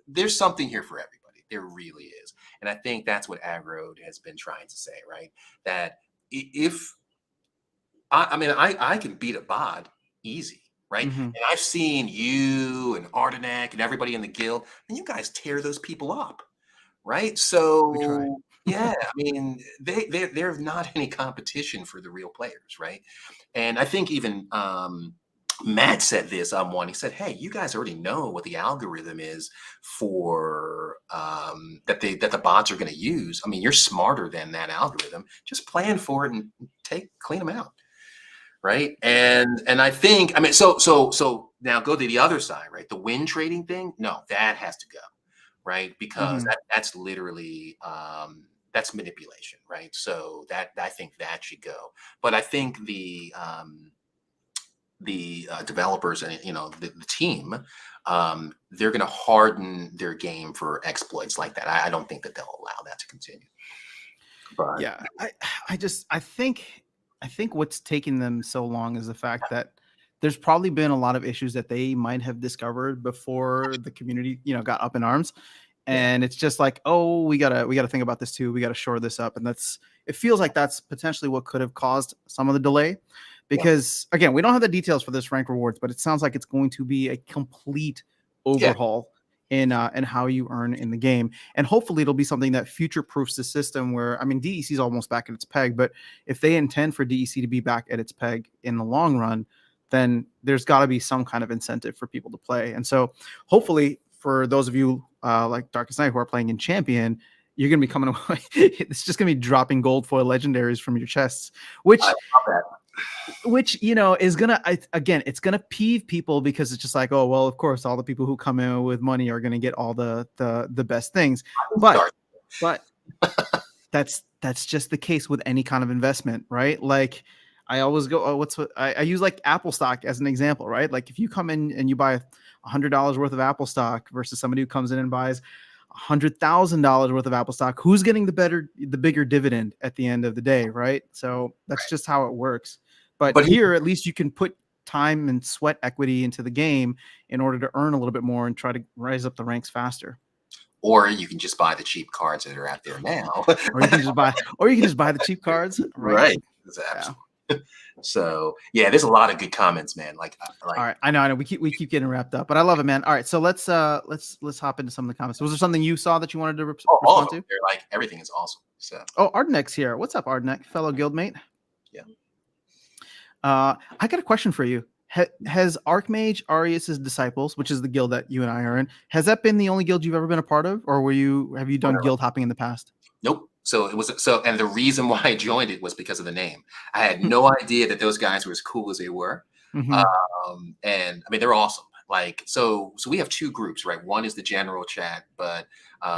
Speaker 2: there's something here for everybody. There really is, and I think that's what aggro has been trying to say, right? That if I mean, I can beat a bot easy, right?
Speaker 1: Hmm.
Speaker 2: And I've seen you and Ardenek and everybody in the guild, and you guys tear those people up, right?
Speaker 1: We try.
Speaker 2: So yeah, I mean, there's not any competition for the real players, right? And I think even Matt said this on one. He said, "Hey, you guys already know what the algorithm is for that the bots are going to use. I mean, you're smarter than that algorithm. Just plan for it and clean them out." Right. And I think, I mean, so now go to the other side, right? The win trading thing. No, that has to go, right? Because
Speaker 1: Hmm.
Speaker 2: that's literally that's manipulation, right? So that I think that should go. But I think the developers and the team, they're going to harden their game for exploits like that. I don't think that they'll allow that to continue. But
Speaker 1: Yeah, I think what's taking them so long is the fact that there's probably been a lot of issues that they might have discovered before the community, got up in arms.
Speaker 2: yeah,
Speaker 1: And it's just like, oh, we gotta think about this too. We gotta shore this up. And it feels like that's potentially what could have caused some of the delay.
Speaker 2: yeah,
Speaker 1: Because again, we don't have the details for this rank rewards, but it sounds like it's going to be a complete
Speaker 2: yeah,
Speaker 1: overhaul in how you earn in the game. And hopefully it'll be something that future proofs the system where, I mean, DEC is almost back at its peg, but if they intend for DEC to be back at its peg in the long run, then there's got to be some kind of incentive for people to play. And so hopefully for those of you like DarkestNyte who are playing in Champion, you're going to be coming away. It's just going to be dropping gold foil legendaries from your chests,
Speaker 2: I
Speaker 1: which
Speaker 2: love that.
Speaker 1: is gonna again, it's gonna peeve people because it's just like, oh well, of course all the people who come in with money are gonna get all the best things. but
Speaker 2: Dark.
Speaker 1: but that's just the case with any kind of investment, right? Like I always go, oh, I use like Apple stock as an example, right? Like if you come in and you buy $100 worth of Apple stock versus somebody who comes in and buys $100,000 worth of Apple stock, who's getting the bigger dividend at the end of the day, right? So that's just how it works. But
Speaker 2: But
Speaker 1: here, at least you can put time and sweat equity into the game in order to earn a little bit more and try to rise up the ranks faster.
Speaker 2: or you can just buy the cheap cards that are out there now.
Speaker 1: Or you can just buy the cheap cards, right?
Speaker 2: Right. That's
Speaker 1: Yeah.
Speaker 2: absolutely. So yeah, there's a lot of good comments, man.
Speaker 1: All right. I know. We keep getting wrapped up, but I love it, man. All right. So let's hop into some of the comments. Was there something you saw that you wanted to
Speaker 2: all of
Speaker 1: respond
Speaker 2: them.
Speaker 1: to?
Speaker 2: They're like everything is awesome. So
Speaker 1: Oh, Ardneck's here. What's up, Ardneck, fellow guildmate?
Speaker 2: yeah.
Speaker 1: I got a question for you. Has Archmage Arius's Disciples, which is the guild that you and I are in, has that been the only guild you've ever been a part of, or have you done guild hopping in the past?
Speaker 2: Nope. So it was and the reason why I joined it was because of the name. I had no idea that those guys were as cool as they were.
Speaker 1: Mm-hmm.
Speaker 2: And I mean they're awesome. Like so we have two groups, right? One is the general chat, but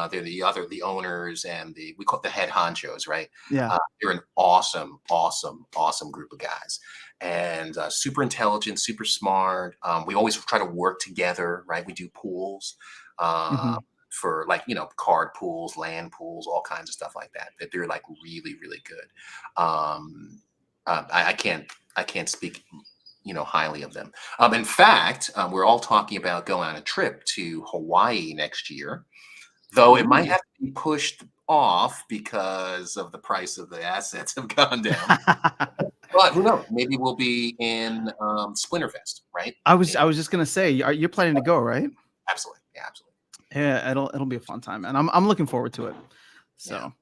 Speaker 2: they're the owners and we call it the head honchos, right?
Speaker 1: Yeah.
Speaker 2: They're an awesome group of guys, and super intelligent, super smart. We always try to work together, right? We do pools.
Speaker 1: Mm-hmm.
Speaker 2: For like card pools, land pools, all kinds of stuff like that. That they're like really good. I can't speak highly of them. In fact, we're all talking about going on a trip to Hawaii next year, though it might
Speaker 1: Ooh.
Speaker 2: have to be pushed off because of the price of the assets have gone down. But who knows? Maybe we'll be in Splinterfest, right?
Speaker 1: I was just gonna say, you're planning to go, right?
Speaker 2: Absolutely, yeah, absolutely.
Speaker 1: Yeah, it'll be a fun time, and I'm looking forward to it.
Speaker 2: Yeah.
Speaker 1: So,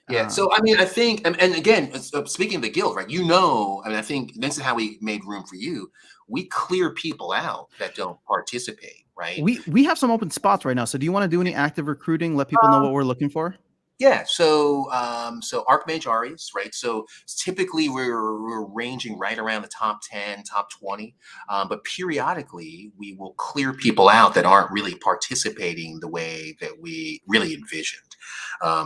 Speaker 2: Yeah. So, I mean, I think, and again, speaking of the guild, right? I mean, I think this is how we made room for you. We clear people out that don't participate, right?
Speaker 1: we have some open spots right now. So, do you want to do any active recruiting? Let people know what we're looking for.
Speaker 2: Yeah, so Archmage Aries, right? So typically we're ranging right around the top 10, top 20, but periodically we will clear people out that aren't really participating the way that we really envisioned.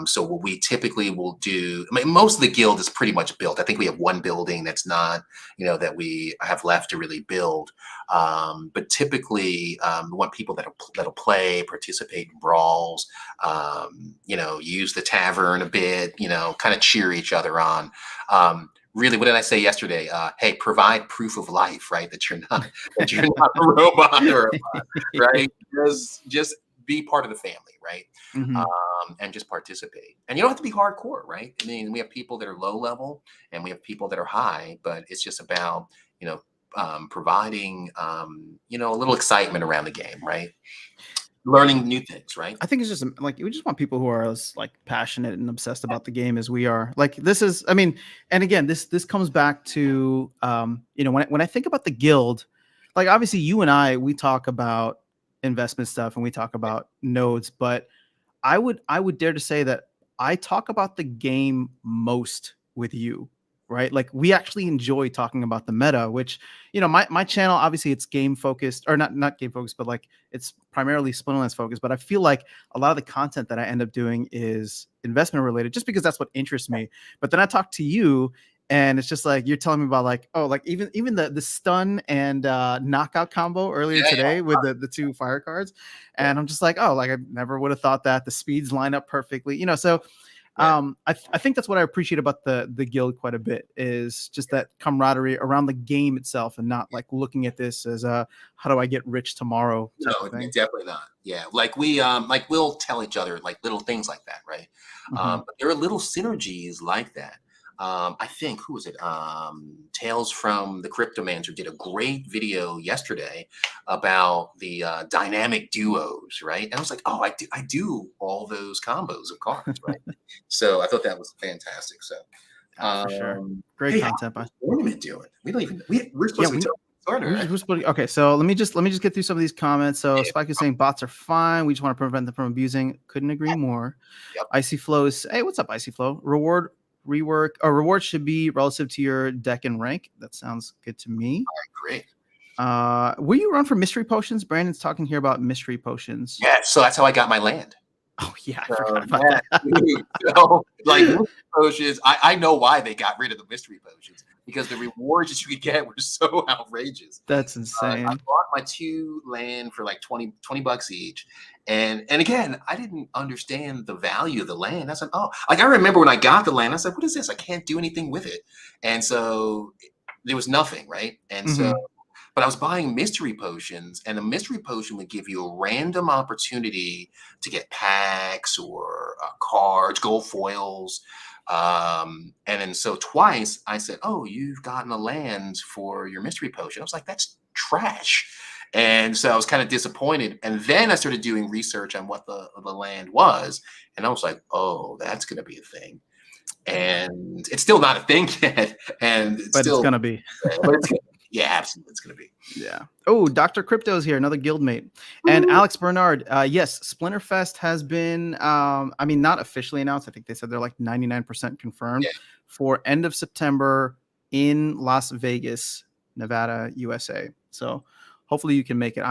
Speaker 2: So what we typically will do, I mean, most of the guild is pretty much built. I think we have one building that's not, that we have left to really build. But typically, we want people that'll play, participate in brawls, use the tavern a bit, kind of cheer each other on. really, what did I say yesterday? Hey, provide proof of life, right? That you're not a robot or a bot, right? Just be part of the family, right?
Speaker 1: Hmm.
Speaker 2: And just participate. And you don't have to be hardcore, right? I mean, we have people that are low level and we have people that are high, but it's just about, you know, providing, a little excitement around the game, right? Learning new things, right?
Speaker 1: I think it's just like we just want people who are as like passionate and obsessed about the game as we are. Like this is, I mean, and again, this comes back to when I think about the guild, like obviously you and I we talk about investment stuff and we talk about nodes, but I would dare to say that I talk about the game most with you, right? Like we actually enjoy talking about the meta, which my channel obviously it's game focused or not game focused, but like it's primarily Splinterlands focused. But I feel like a lot of the content that I end up doing is investment related, just because that's what interests me. But then I talk to you, and it's just like you're telling me about like like even the stun and knockout combo earlier
Speaker 2: Yeah,
Speaker 1: today with the two fire cards,
Speaker 2: yeah,
Speaker 1: and I'm just like, oh, like I never would have thought that the speeds line up perfectly, so
Speaker 2: yeah.
Speaker 1: I think that's what I appreciate about the guild quite a bit is just that camaraderie around the game itself, and not like looking at this as a how do I get rich tomorrow type of
Speaker 2: No,
Speaker 1: thing.
Speaker 2: definitely not. Yeah, like we'll tell each other like little things like that, right?
Speaker 1: Hmm.
Speaker 2: But there are little synergies like that. I think who was it? Tales from the Cryptomancer did a great video yesterday about the dynamic duos, right? And I was like, oh, I do all those combos of cards, right? So I thought that was fantastic. So,
Speaker 1: Oh, for sure, great
Speaker 2: hey, how's
Speaker 1: content by.
Speaker 2: the tournament doing? We don't even we're
Speaker 1: Yeah,
Speaker 2: supposed to be talking starter, right?
Speaker 1: okay, so let me just get through some of these comments. So Spike is saying bots are fine. We just want to prevent them from abusing. Couldn't agree more.
Speaker 2: Yep.
Speaker 1: Icy Flow is, hey, what's up, Icy Flow? Reward should be relative to your deck and rank. That sounds good to me.
Speaker 2: Great.
Speaker 1: Will you run for mystery potions? Brandon's talking here about mystery potions.
Speaker 2: Yeah, so that's how I got my land.
Speaker 1: Oh yeah, I
Speaker 2: So
Speaker 1: forgot about
Speaker 2: yeah,
Speaker 1: that.
Speaker 2: dude, so like mystery potions, I know why they got rid of the mystery potions because the rewards that you could get were so outrageous.
Speaker 1: That's
Speaker 2: I
Speaker 1: insane.
Speaker 2: bought my 2 land for like $20 each. And again, I didn't understand the value of the land. I said, oh, like I remember when I got the land, I said, what is this? I can't do anything with it. And so there was nothing, right? And so
Speaker 1: Hmm.
Speaker 2: but I was buying mystery potions, and a mystery potion would give you a random opportunity to get packs or cards, gold foils. And then so twice I said, oh, you've gotten a land for your mystery potion. I was like, that's trash. And so I was kind of disappointed. And then I started doing research on what the land was. And I was like, oh, that's going to be a thing.
Speaker 1: Yeah,
Speaker 2: And it's still not a thing yet. And it's
Speaker 1: but it's
Speaker 2: still,
Speaker 1: gonna be.
Speaker 2: but it's, yeah, absolutely. It's going to be.
Speaker 1: Yeah. Oh, Dr. Crypto is here, another guildmate. And Alex Bernard, yes, Splinterfest has been, I mean, not officially announced. I think they said they're like 99% confirmed
Speaker 2: Yeah.
Speaker 1: for end of September in Las Vegas, Nevada, USA. So hopefully you can make it.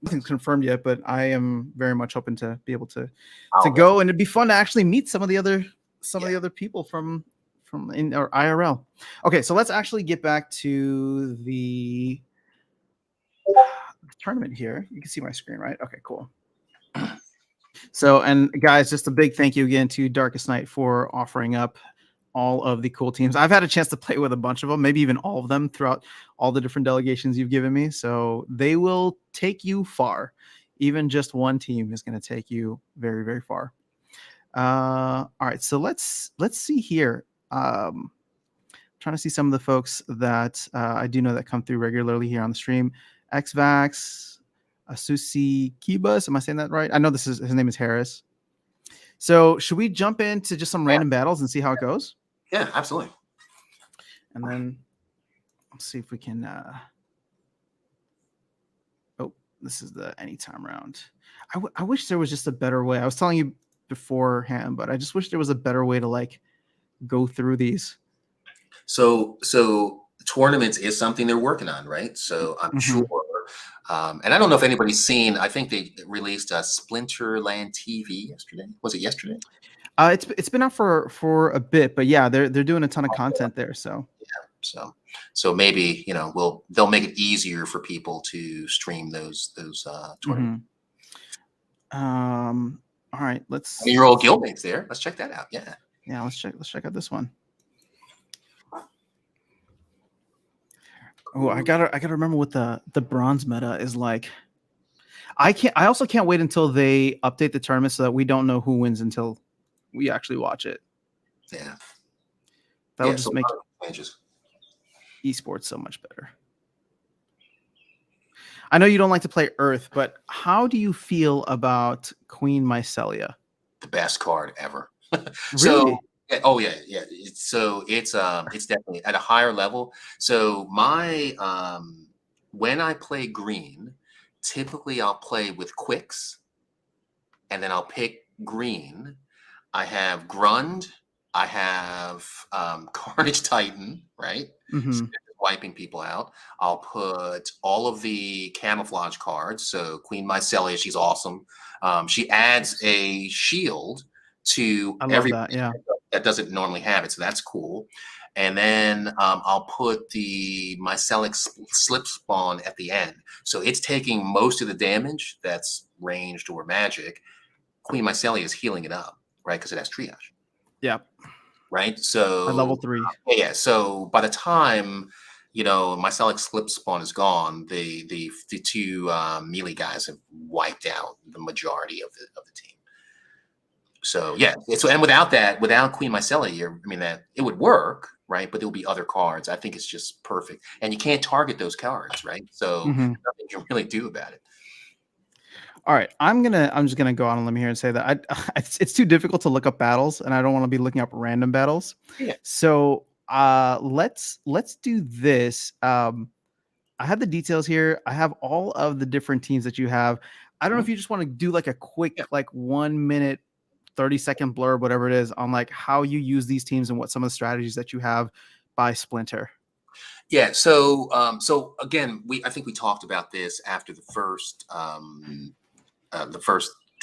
Speaker 1: Nothing's confirmed yet, but I am very much hoping to be able to
Speaker 2: Oh,
Speaker 1: go, and it'd be fun to actually meet some of the other
Speaker 2: yeah.
Speaker 1: people from in or IRL. Okay, so let's actually get back to the tournament here. You can see my screen, right? Okay, cool. So, and guys, just a big thank you again to DarkestNyte for offering up all of the cool teams. I've had a chance to play with a bunch of them, maybe even all of them throughout all the different delegations you've given me. So they will take you far. Even just one team is going to take you very, very far. All right, so let's see here. Trying to see some of the folks that I do know that come through regularly here on the stream. XVax, Asusi Kibas. Am I saying that right? I know his name is Harris. So should we jump into just some
Speaker 2: Yeah.
Speaker 1: random battles and see how it goes?
Speaker 2: Yeah, absolutely.
Speaker 1: And then let's see if we can. Oh, this is the anytime round. I wish there was just a better way. I was telling you beforehand, but I just wish there was a better way to like go through these.
Speaker 2: So tournaments is something they're working on, right? So I'm
Speaker 1: Mm-hmm.
Speaker 2: sure. And I don't know if anybody's seen. I think they released a Splinterland TV yesterday. Was it yesterday?
Speaker 1: It's been out for a bit, but yeah, they're doing a ton of content there. So
Speaker 2: So maybe they'll make it easier for people to stream those tournaments.
Speaker 1: mm-hmm. All right,
Speaker 2: I mean, your old guildmates there. Let's check that out. Yeah.
Speaker 1: let's check out this one. Oh, I gotta remember what the bronze meta is like. I also can't wait until they update the tournament so that we don't know who wins until we actually watch it.
Speaker 2: Yeah.
Speaker 1: That'll just make
Speaker 2: changes.
Speaker 1: esports so much better. I know you don't like to play Earth, but how do you feel about Queen Mycelia?
Speaker 2: The best card ever.
Speaker 1: Really?
Speaker 2: Oh yeah. It's definitely at a higher level. So my when I play green, typically I'll play with quicks, and then I'll pick green. I have Grund, I have Carnage Titan, right? So
Speaker 1: Mm-hmm.
Speaker 2: wiping people out. I'll put all of the camouflage cards. So Queen Mycelia, she's awesome. She adds a shield to
Speaker 1: I love
Speaker 2: every
Speaker 1: that. Yeah.
Speaker 2: that doesn't normally have it, so that's cool. And then I'll put the Mycelic slip spawn at the end. So it's taking most of the damage that's ranged or magic. Queen Mycelia is healing it up, right? Because it has triage.
Speaker 1: Yeah.
Speaker 2: Right.
Speaker 1: At level 3.
Speaker 2: Yeah. So by the time Mycelic slip spawn is gone, the two melee guys have wiped out the majority of the team. So yeah. So and without Queen Mycelia, that it would work, right? But there will be other cards. I think it's just perfect, and you can't target those cards, right? So nothing you can really do about it.
Speaker 1: All right, I'm just gonna go on and let me here and say that it's too difficult to look up battles, and I don't want to be looking up random battles.
Speaker 2: Yeah.
Speaker 1: So let's do this. I have the details here. I have all of the different teams that you have. I don't know if you just want to do like a quick, like 1 minute, 30-second blurb, whatever it is, on like how you use these teams and what some of the strategies that you have by Splinter.
Speaker 2: Yeah. So again, I think we talked about this after the first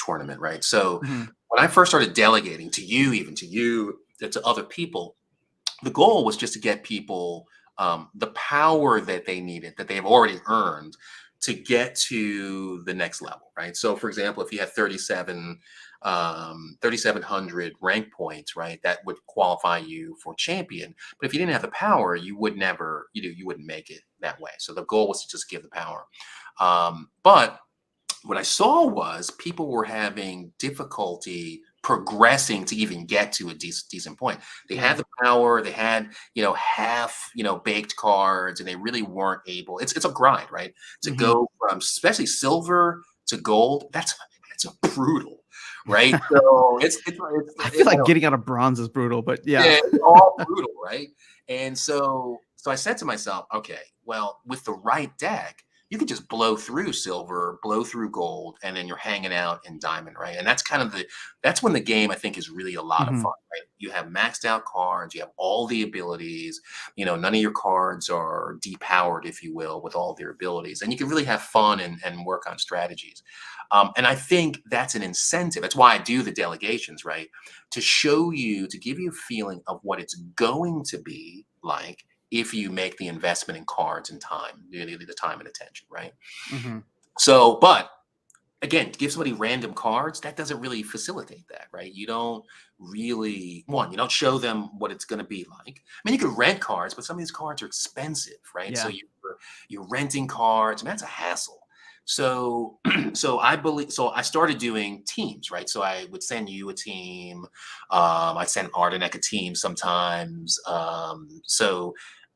Speaker 2: tournament, right? So when I first started delegating to you, to other people, the goal was just to get people the power that they needed, that they've already earned, to get to the next level, right? So, for example, if you had 3,700 rank points, right, that would qualify you for champion. But if you didn't have the power, you would never, you wouldn't make it that way. So the goal was to just give the power. But what I saw was people were having difficulty progressing to even get to a decent point. They had the power, they had, half, baked cards, and they really weren't able. It's a grind, right? To go from especially silver to gold. That's brutal, right? So
Speaker 1: I feel like getting out of bronze is brutal, but yeah,
Speaker 2: it's all brutal, right? And so I said to myself, okay, well, with the right deck, you could just blow through silver, blow through gold, and then you're hanging out in diamond, right? And that's that's when the game, I think, is really a lot of fun, right? You have maxed out cards, you have all the abilities, none of your cards are depowered, if you will, with all their abilities. And you can really have fun and work on strategies. And I think that's an incentive. That's why I do the delegations, right? To show you, to give you a feeling of what it's going to be like if you make the investment in cards and time, the time and attention, right? So, but again, to give somebody random cards, that doesn't really facilitate that, right? You don't really, you don't show them what it's going to be like. You could rent cards, but some of these cards are expensive, right?
Speaker 1: Yeah.
Speaker 2: So you're renting cards, and that's a hassle. So, I started doing teams, right? So I would send you a team. I send Ardenek a team sometimes.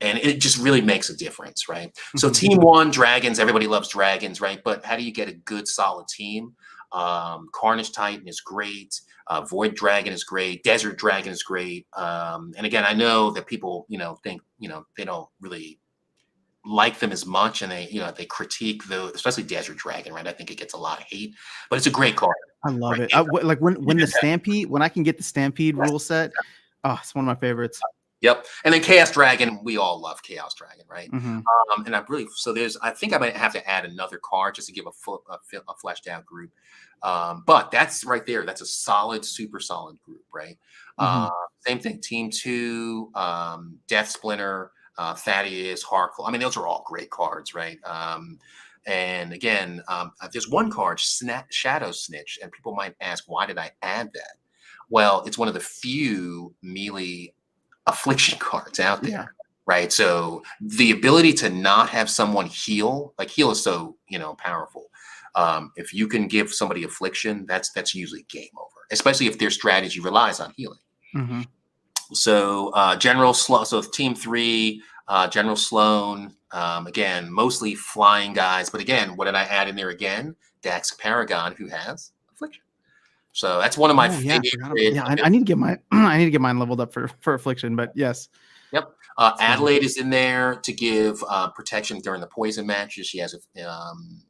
Speaker 2: And it just really makes a difference, right? So team 1, dragons, everybody loves dragons, right? But how do you get a good, solid team? Carnage Titan is great. Void Dragon is great. Desert Dragon is great. And again, I know that people, think, they don't really like them as much, and they critique especially Desert Dragon, right? I think it gets a lot of hate, but it's a great card.
Speaker 1: I love it. Like when the Stampede, when I can get the Stampede rule set, it's one of my favorites.
Speaker 2: Yep. And then Chaos Dragon, we all love Chaos Dragon, right? And I think I might have to add another card just to give a fleshed out group. But that's right there. That's a super solid group, right? Same thing. Team 2, Death Splinter, Thaddeus, Harkle. Those are all great cards, right? And again, there's one card, Shadow Snitch, and people might ask, why did I add that? Well, it's one of the few melee affliction cards out there. right? So the ability to not have someone heal, like heal is so, powerful. If you can give somebody affliction, that's usually game over, especially if their strategy relies on healing.
Speaker 1: Mm-hmm.
Speaker 2: So General Sloan, so Team 3, General Sloan, again, mostly flying guys. But again, what did I add in there again? Dax Paragon, who has affliction. So that's one of my
Speaker 1: Oh yeah, I forgot about.
Speaker 2: favorite.
Speaker 1: Yeah, I need to get my I need to get mine leveled up for affliction. But yes,
Speaker 2: Yep.
Speaker 1: it's fun.
Speaker 2: Adelaide is in there to give protection during the poison matches. She has immunity.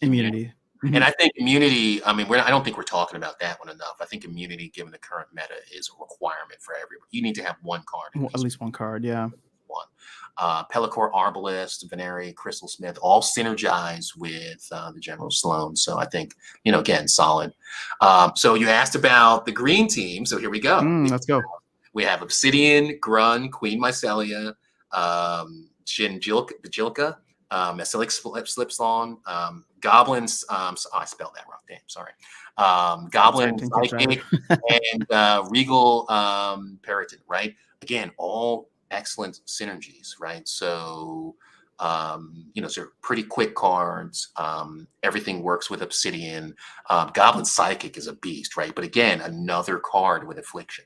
Speaker 1: Immunity.
Speaker 2: And
Speaker 1: Mhm.
Speaker 2: I think immunity, I mean, I don't think we're talking about that one enough. I think immunity, given the current meta, is a requirement for everyone. You need to have one card, at
Speaker 1: Well, at
Speaker 2: least
Speaker 1: least one card. Yeah.
Speaker 2: one. Pellicor, Arbalist, Veneri, Crystal Smith, all synergize with the General Sloan. So I think, again, solid. So you asked about the green team. So here we go.
Speaker 1: Let's go.
Speaker 2: We have Obsidian, Grun, Queen Mycelia, Bajilka, Mesillic Slipslong, Goblins. I spelled that wrong. Damn, sorry. Goblin
Speaker 1: Didn't keep track.
Speaker 2: Psychic and Regal Periton, right? Again, all excellent synergies, right? So, so pretty quick cards. Everything works with Obsidian. Goblin Psychic is a beast, right? But again, another card with affliction.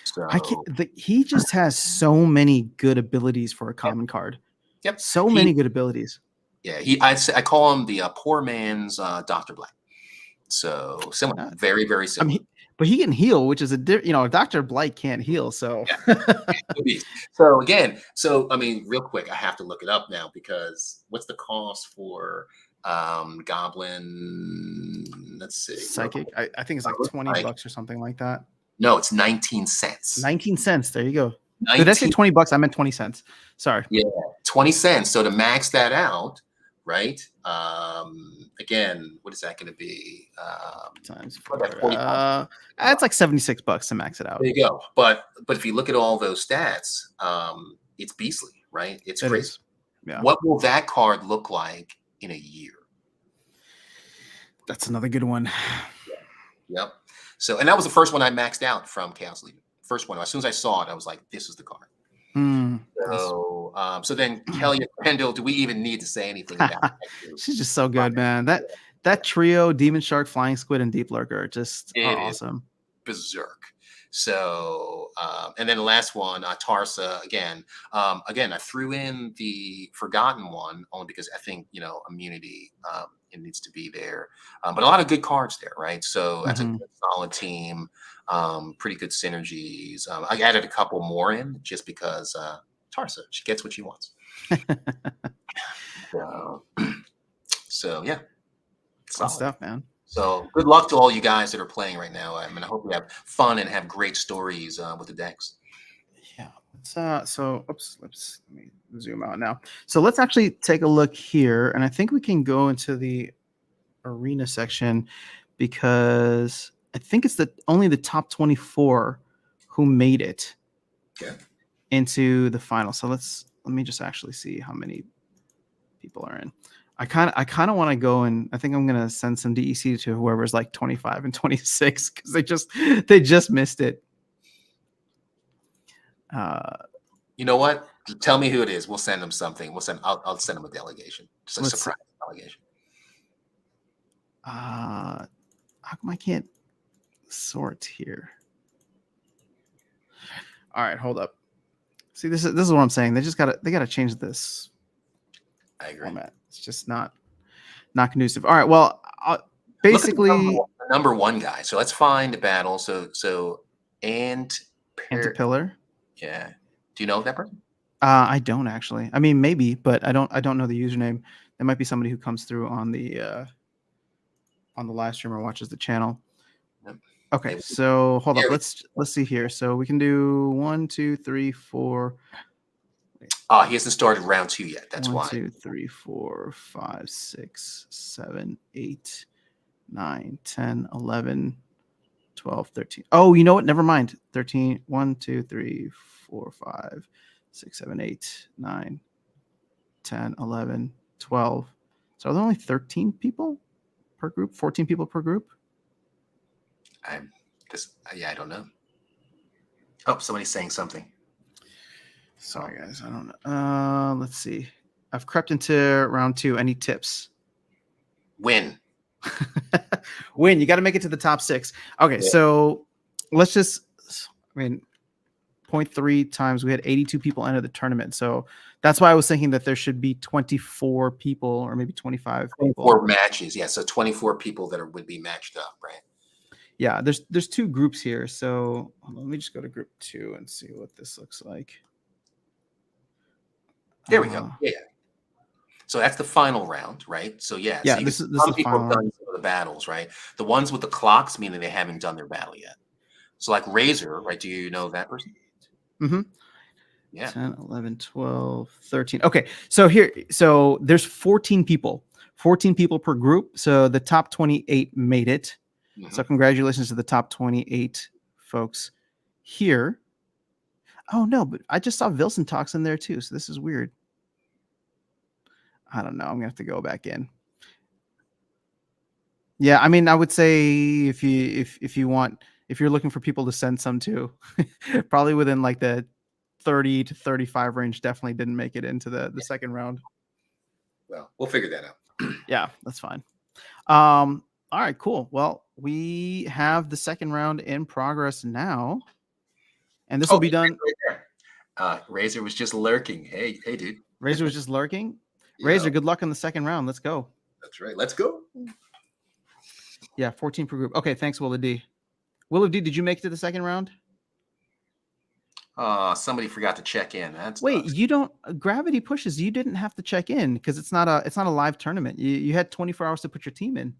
Speaker 2: So
Speaker 1: I can't. He just has so many good abilities for a common card.
Speaker 2: Yep.
Speaker 1: So many good abilities.
Speaker 2: Yeah, I call him the poor man's Dr. Black. So similar, very, very similar.
Speaker 1: But he can heal, which is Dr. Blight can't heal. So,
Speaker 2: so again, I mean, real quick, I have to look it up now because what's the cost for Goblin? Let's see.
Speaker 1: Psychic. I think it's like $20 or something like that.
Speaker 2: No, it's 19 cents.
Speaker 1: 19 cents. There you go. Did I say $20? I meant 20 cents. Sorry.
Speaker 2: Yeah, 20 cents. So to max that out, right? Again, what is that going to be?
Speaker 1: Times 4. It's like $76 to max it out.
Speaker 2: There you go. But if you look at all those stats, it's beastly, right? It's crazy.
Speaker 1: Yeah.
Speaker 2: What will that card look like in a year?
Speaker 1: That's another good one.
Speaker 2: Yep. So, and that was the first one I maxed out from Chaos Legion. First one. As soon as I saw it, I was like, "This is the card." So then Kelly Pendle, do we even need to say anything about it?
Speaker 1: She's just so good, man. That trio, Demon Shark, Flying Squid, and Deep Lurker, just awesome.
Speaker 2: Berserk. So, and then the last one, Tarsa, again, I threw in the Forgotten one only because I think, immunity, it needs to be there. But a lot of good cards there, right? So that's a good, solid team, pretty good synergies. I added a couple more in just because Tarsa, she gets what she wants. So yeah.
Speaker 1: Good stuff, man.
Speaker 2: So good luck to all you guys that are playing right now. I mean, I hope you have fun and have great stories with the decks.
Speaker 1: Yeah. Let me zoom out now. So let's actually take a look here, and I think we can go into the arena section because I think it's only the top 24 who made it into the final. So let me just actually see how many people are in. I kind of want to go, and I think I'm gonna send some DEC to whoever's like 25 and 26 because they just missed it.
Speaker 2: You know what? Tell me who it is. We'll send them something. I'll send them a delegation. Just a surprise delegation.
Speaker 1: How come I can't sort here? All right, hold up. See, this is what I'm saying. They gotta change this.
Speaker 2: I agree.
Speaker 1: Format. It's just not conducive. All right. well, basically
Speaker 2: the number one guy. So let's find a battle. So
Speaker 1: Antipillar.
Speaker 2: Yeah. Do you know that person?
Speaker 1: I don't actually. I mean, maybe, but I don't know the username. There might be somebody who comes through on the live stream or watches the channel. Yep. Okay, so hold up. Let's see here. So we can do 1, 2, 3, 4.
Speaker 2: He hasn't started round 2 yet. That's why. 1,
Speaker 1: 2, 3, 4, 5, 6, 7, 8, 9, 10, 11, 12, 13. Oh, you know what? Never mind. 13. 1, 2, 3, 4, 5, 6, 7, 8, 9, 10, 11, 12. So are there only 13 people per group? 14 people per group?
Speaker 2: I don't know. Oh, somebody's saying something.
Speaker 1: Sorry, guys. I don't know. Let's see. I've crept into round 2. Any tips?
Speaker 2: Win.
Speaker 1: Win. You got to make it to the top 6. Okay,
Speaker 2: Yeah.
Speaker 1: so let's just, 0.3 times we had 82 people enter the tournament. So that's why I was thinking that there should be 24 people or maybe 25 people.
Speaker 2: 24 matches. Yeah, so 24 people that would be matched up, right?
Speaker 1: Yeah, there's 2 groups here. So let me just go to group 2 and see what this looks like.
Speaker 2: There we go. Yeah. So that's the final round, right? So yeah.
Speaker 1: Yeah,
Speaker 2: so
Speaker 1: this is
Speaker 2: some
Speaker 1: the
Speaker 2: people
Speaker 1: final
Speaker 2: have done
Speaker 1: round.
Speaker 2: some of the battles, right? The ones with the clocks, meaning they haven't done their battle yet. So like Razor, right? Do you know that person?
Speaker 1: Mm-hmm.
Speaker 2: Yeah.
Speaker 1: 10, 11, 12, 13. Okay, so there's 14 people. 14 people per group. So the top 28 made it.
Speaker 2: Mm-hmm.
Speaker 1: So congratulations to the top 28 folks here. Oh no, but I just saw Vilson Talks in there too. So this is weird. I don't know. I'm gonna have to go back in. Yeah, I mean, I would say if you're looking for people to send some to, probably within like the 30 to 35 range, definitely didn't make it into the second round.
Speaker 2: Well, we'll figure that out.
Speaker 1: Yeah, that's fine. All right, cool. Well, we have the second round in progress now, and this will be done.
Speaker 2: Right there. Razor was just lurking. Hey, dude.
Speaker 1: Razor was just lurking.
Speaker 2: Yeah.
Speaker 1: Razor, good luck in the second round. Let's go.
Speaker 2: That's right. Let's go.
Speaker 1: Yeah, 14 per group. Okay, thanks, Willow D. Willow D, did you make it to the second round?
Speaker 2: Somebody forgot to check in.
Speaker 1: Wait, you don't gravity pushes. You didn't have to check in because it's not a live tournament. You had 24 hours to put your team in.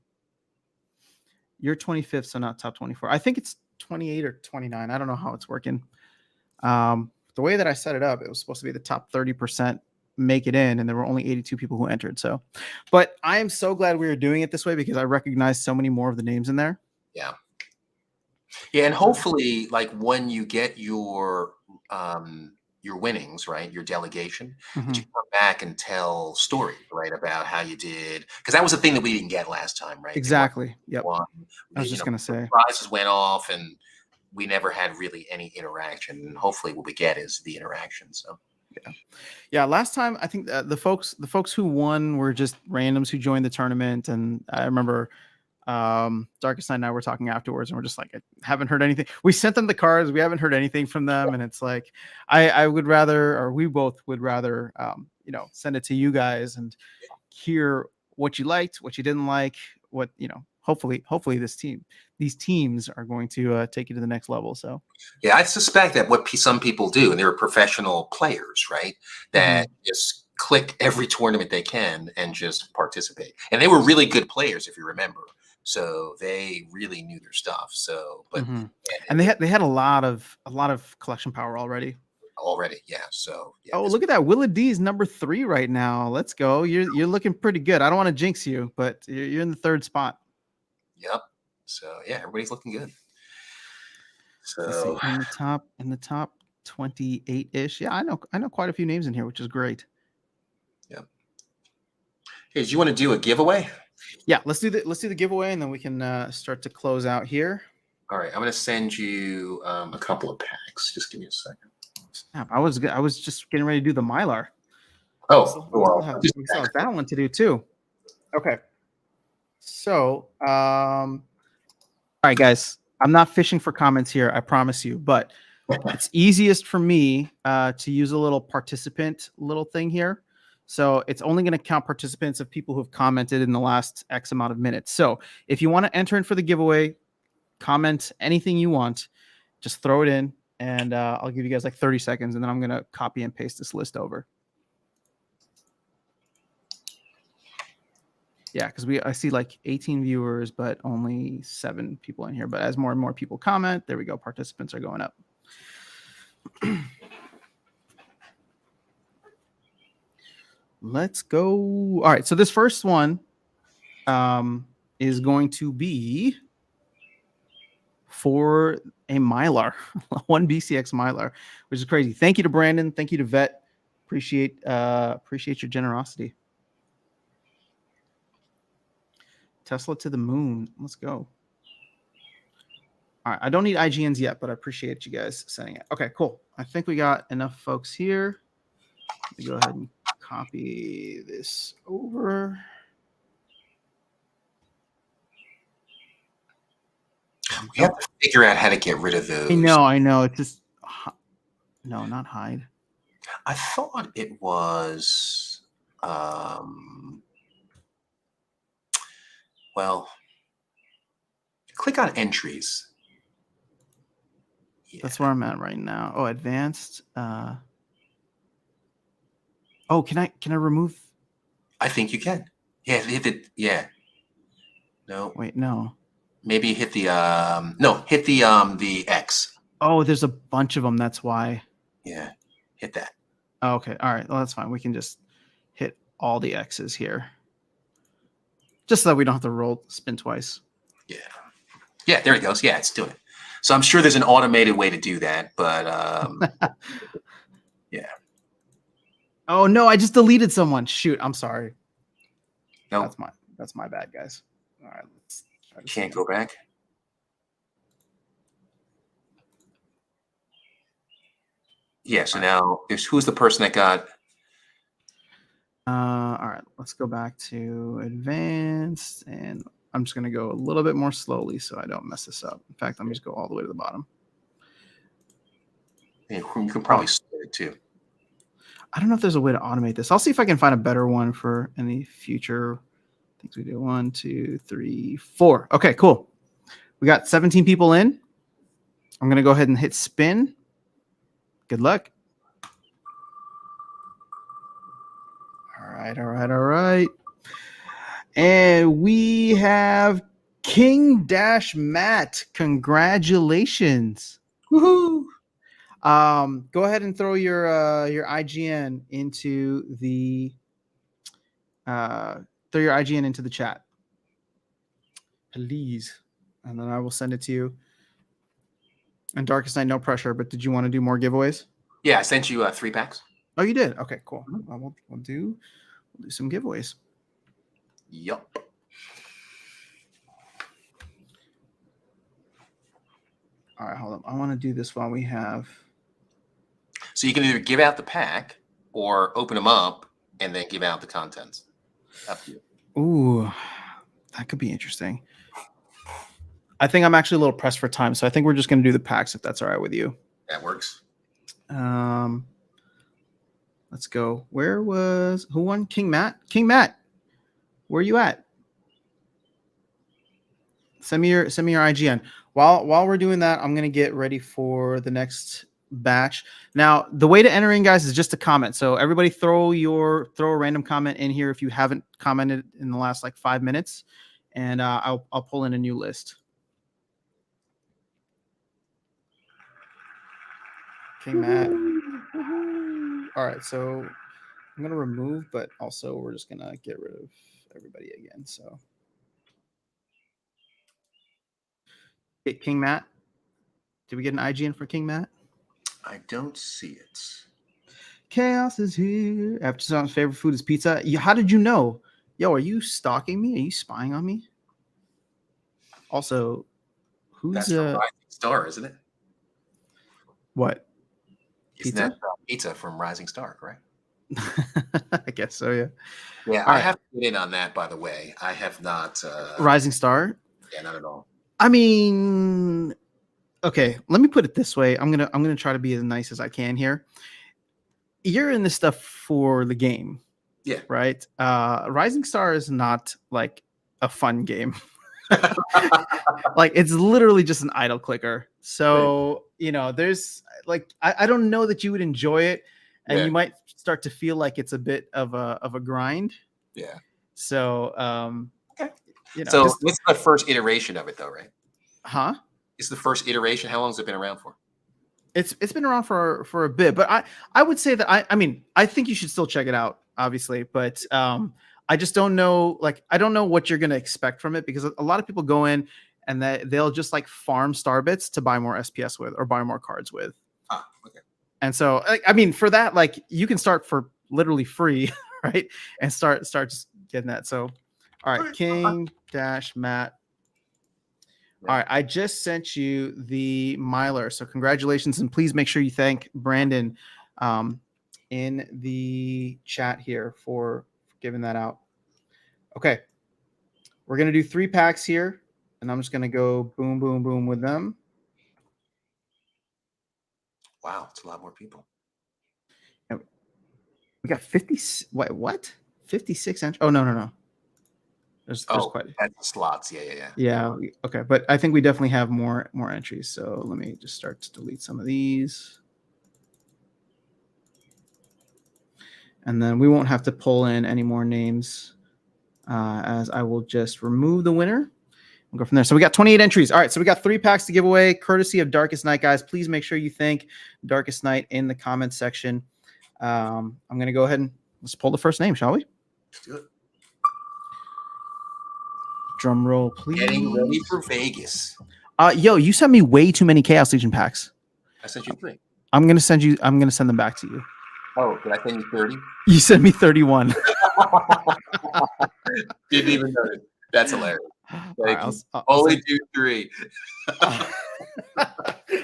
Speaker 1: You're 25th, so not top 24. I think it's 28 or 29. I don't know how it's working. The way that I set it up, it was supposed to be the top 30% make it in, and there were only 82 people who entered. So, but I am so glad we were doing it this way because I recognize so many more of the names in there.
Speaker 2: Yeah. Yeah, and hopefully, like when you get your winnings, right, your delegation, that you come back and tell stories, right, about how you did, because that was the thing that we didn't get last time, right?
Speaker 1: Exactly. Yep. I was just gonna say
Speaker 2: prizes went off, and we never had really any interaction. And hopefully, what we get is the interaction. So.
Speaker 1: Yeah. Last time, I think the folks who won were just randoms who joined the tournament, and I remember DarkestNyte and I were talking afterwards, and we're just like, I haven't heard anything. We sent them the cards, we haven't heard anything from them, and it's like, I would rather, or we both would rather, send it to you guys and hear what you liked, what you didn't like, what hopefully these teams are going to take you to the next level. So
Speaker 2: yeah, I suspect that what some people do, and they're professional players, right, that just click every tournament they can and just participate. And they were really good players, if you remember. So they really knew their stuff. So, but
Speaker 1: and they had a lot of collection power already.
Speaker 2: Yeah. So yeah.
Speaker 1: Oh, look at that! Willa D's number 3 right now. Let's go. You're looking pretty good. I don't want to jinx you, but you're in the 3rd spot.
Speaker 2: Yep. So yeah, everybody's looking good. So
Speaker 1: in the top 28-ish. Yeah, I know quite a few names in here, which is great.
Speaker 2: Yep. Hey, do you want to do a giveaway?
Speaker 1: Yeah, let's do the giveaway, and then we can start to close out here.
Speaker 2: All right, I'm going to send you a couple of packs. Just give me a second.
Speaker 1: Snap! I was just getting ready to do the Mylar.
Speaker 2: Oh,
Speaker 1: we still have that one to do too. Okay. So, all right, guys. I'm not fishing for comments here, I promise you, but it's easiest for me to use a little participant little thing here. So it's only going to count participants of people who've commented in the last X amount of minutes. So if you want to enter in for the giveaway, comment anything you want, just throw it in, and I'll give you guys like 30 seconds, and then I'm going to copy and paste this list over. Yeah, because I see like 18 viewers, but only 7 people in here. But as more and more people comment, there we go. Participants are going up. Let's go. All right. So this first one is going to be for a Mylar, one BCX Mylar, which is crazy. Thank you to Brandon. Thank you to Vet. Appreciate your generosity. Tesla to the moon. Let's go. All right. I don't need IGNs yet, but I appreciate you guys sending it. Okay, cool. I think we got enough folks here. Let me go ahead and copy this over.
Speaker 2: We have to figure out how to get rid of those.
Speaker 1: I know. It's just no, not hide.
Speaker 2: I thought it was well, click on entries.
Speaker 1: Yeah. That's where I'm at right now. Oh, advanced. Oh, can I remove?
Speaker 2: I think you can. Yeah, hit it. Yeah. No.
Speaker 1: Wait, no.
Speaker 2: Maybe hit the hit the X.
Speaker 1: Oh, there's a bunch of them. That's why.
Speaker 2: Yeah, hit that.
Speaker 1: Oh, okay. All right. Well, that's fine. We can just hit all the X's here, just so that we don't have to spin twice.
Speaker 2: Yeah. Yeah. There it goes. Yeah, it's doing it. So I'm sure there's an automated way to do that, but yeah.
Speaker 1: Oh no, I just deleted someone. Shoot, I'm sorry.
Speaker 2: No,
Speaker 1: that's my bad, guys. All right, let's try to
Speaker 2: can't go back. Yeah, so now who's the person that got
Speaker 1: all right, let's go back to advanced, and I'm just gonna go a little bit more slowly so I don't mess this up. In fact, let me just go all the way to the bottom.
Speaker 2: Yeah, you can probably split it too.
Speaker 1: I don't know if there's a way to automate this. I'll see if I can find a better one for any future things we do. 1, 2, 3, 4. Okay, cool. We got 17 people in. I'm going to go ahead and hit spin. Good luck. All right. And we have King-Matt. Congratulations.
Speaker 2: Woohoo!
Speaker 1: Go ahead and throw your IGN into the chat, please, and then I will send it to you. And DarkestNyte, no pressure, but did you want to do more giveaways?
Speaker 2: Yeah, I sent you 3 packs.
Speaker 1: Oh, you did? Okay, cool. Mm-hmm. We'll do some giveaways.
Speaker 2: Yup.
Speaker 1: All right, hold on. I want to do this while we have.
Speaker 2: So you can either give out the pack or open them up and then give out the contents. Up to you.
Speaker 1: Ooh, that could be interesting. I think I'm actually a little pressed for time, so I think we're just going to do the packs if that's all right with you.
Speaker 2: That works.
Speaker 1: Let's go. Who won? King-Matt? King-Matt, where are you at? Send me your IGN. While we're doing that, I'm going to get ready for the next batch. Now, the way to enter in, guys, is just to comment. So everybody throw a random comment in here if you haven't commented in the last 5 minutes, and I'll pull in a new list. King-Matt. All right, so I'm going to remove, but also we're just going to get rid of everybody again. So hit King-Matt. Did we get an IGN for King-Matt?
Speaker 2: I don't see it.
Speaker 1: Chaos is here. After Susan's favorite food is pizza. How did you know? Yo, are you stalking me? Are you spying on me? Also, who's
Speaker 2: That's from Rising Star, isn't it?
Speaker 1: What?
Speaker 2: Isn't that pizza from Rising Star, correct?
Speaker 1: I guess so, yeah.
Speaker 2: Yeah, I have to get in on that, by the way. I have not.
Speaker 1: Rising Star?
Speaker 2: Yeah, not at all.
Speaker 1: I mean, okay, let me put it this way. I'm gonna try to be as nice as I can here. You're in this stuff for the game.
Speaker 2: Yeah.
Speaker 1: Right? Rising Star is not like a fun game. It's literally just an idle clicker. So, right. There's I don't know that you would enjoy it, and you might start to feel like it's a bit of a grind.
Speaker 2: Yeah.
Speaker 1: So,
Speaker 2: okay. So it's the first iteration of it, though, right?
Speaker 1: Huh?
Speaker 2: It's the first iteration. How long has it been around for?
Speaker 1: It's been around for a bit, but I would say that I think you should still check it out, obviously, but I just don't know, I don't know what you're going to expect from it, because a lot of people go in and they'll just farm star bits to buy more SPS with or buy more cards with.
Speaker 2: Ah, okay.
Speaker 1: And so, for that, you can start for literally free, right? And start just getting that. So, all right, King-Matt. All right, I just sent you the miler, so congratulations, and please make sure you thank Brandon in the chat here for giving that out. Okay, we're gonna do 3 packs here, and I'm just gonna go boom, boom, boom with them.
Speaker 2: Wow, it's a lot more people.
Speaker 1: And we got 50. What? 56 entries? Oh no. There's quite.
Speaker 2: That's slots. Yeah.
Speaker 1: Yeah. Okay, but I think we definitely have more entries. So let me just start to delete some of these, and then we won't have to pull in any more names, as I will just remove the winner and go from there. So we got 28 entries. All right, so we got 3 packs to give away, courtesy of DarkestNyte, guys. Please make sure you thank DarkestNyte in the comments section. I'm going to go ahead and let's pull the first name, shall we?
Speaker 2: Let's do it.
Speaker 1: Drum roll, please.
Speaker 2: Getting ready for Vegas.
Speaker 1: Yo, you sent me way too many Chaos Legion packs.
Speaker 2: I sent you 3.
Speaker 1: I'm gonna send them back to you.
Speaker 2: Oh, did I send you 30?
Speaker 1: You sent me 31.
Speaker 2: Didn't even notice. That's hilarious.
Speaker 1: Right,
Speaker 2: Only do 3.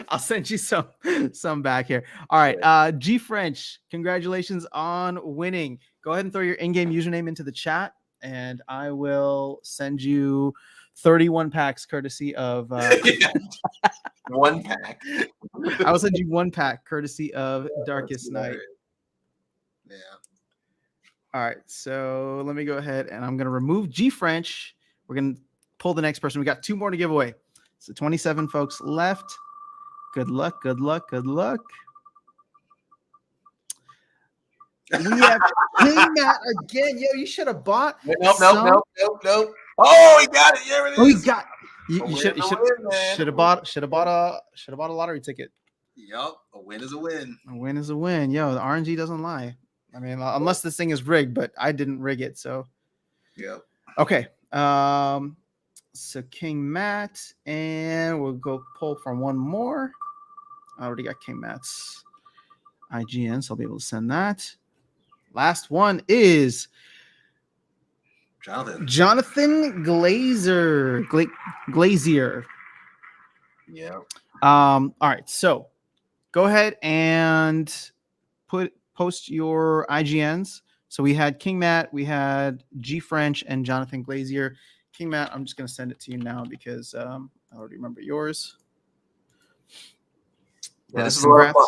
Speaker 1: I'll send you some back here. All right, G French, congratulations on winning. Go ahead and throw your in-game username into the chat, and I will send you 31 packs courtesy of
Speaker 2: 1 pack.
Speaker 1: I will send you 1 pack courtesy of DarkestNyte.
Speaker 2: Yeah.
Speaker 1: All right, so let me go ahead and I'm going to remove G French. We're going to pull the next person. We got 2 more to give away. So 27 folks left. Good luck. We have King Matt again. Yo, you should have bought.
Speaker 2: Nope. Oh, he got it. There it is.
Speaker 1: Oh, he got. You should have bought a lottery ticket.
Speaker 2: Yep, a win is a win.
Speaker 1: A win is a win. Yo, the RNG doesn't lie. I mean, unless this thing is rigged, but I didn't rig it, so.
Speaker 2: Yep.
Speaker 1: Okay. So King Matt, and we'll go pull from one more. I already got King Matt's IGN, so I'll be able to send that. Last one is Jonathan Glazier.
Speaker 2: Yeah.
Speaker 1: All right, so go ahead and post your IGNs. So we had King Matt, we had G French, and Jonathan Glazier. King Matt, I'm just going to send it to you now because I already remember yours.
Speaker 2: Yeah, this is a lot of fun.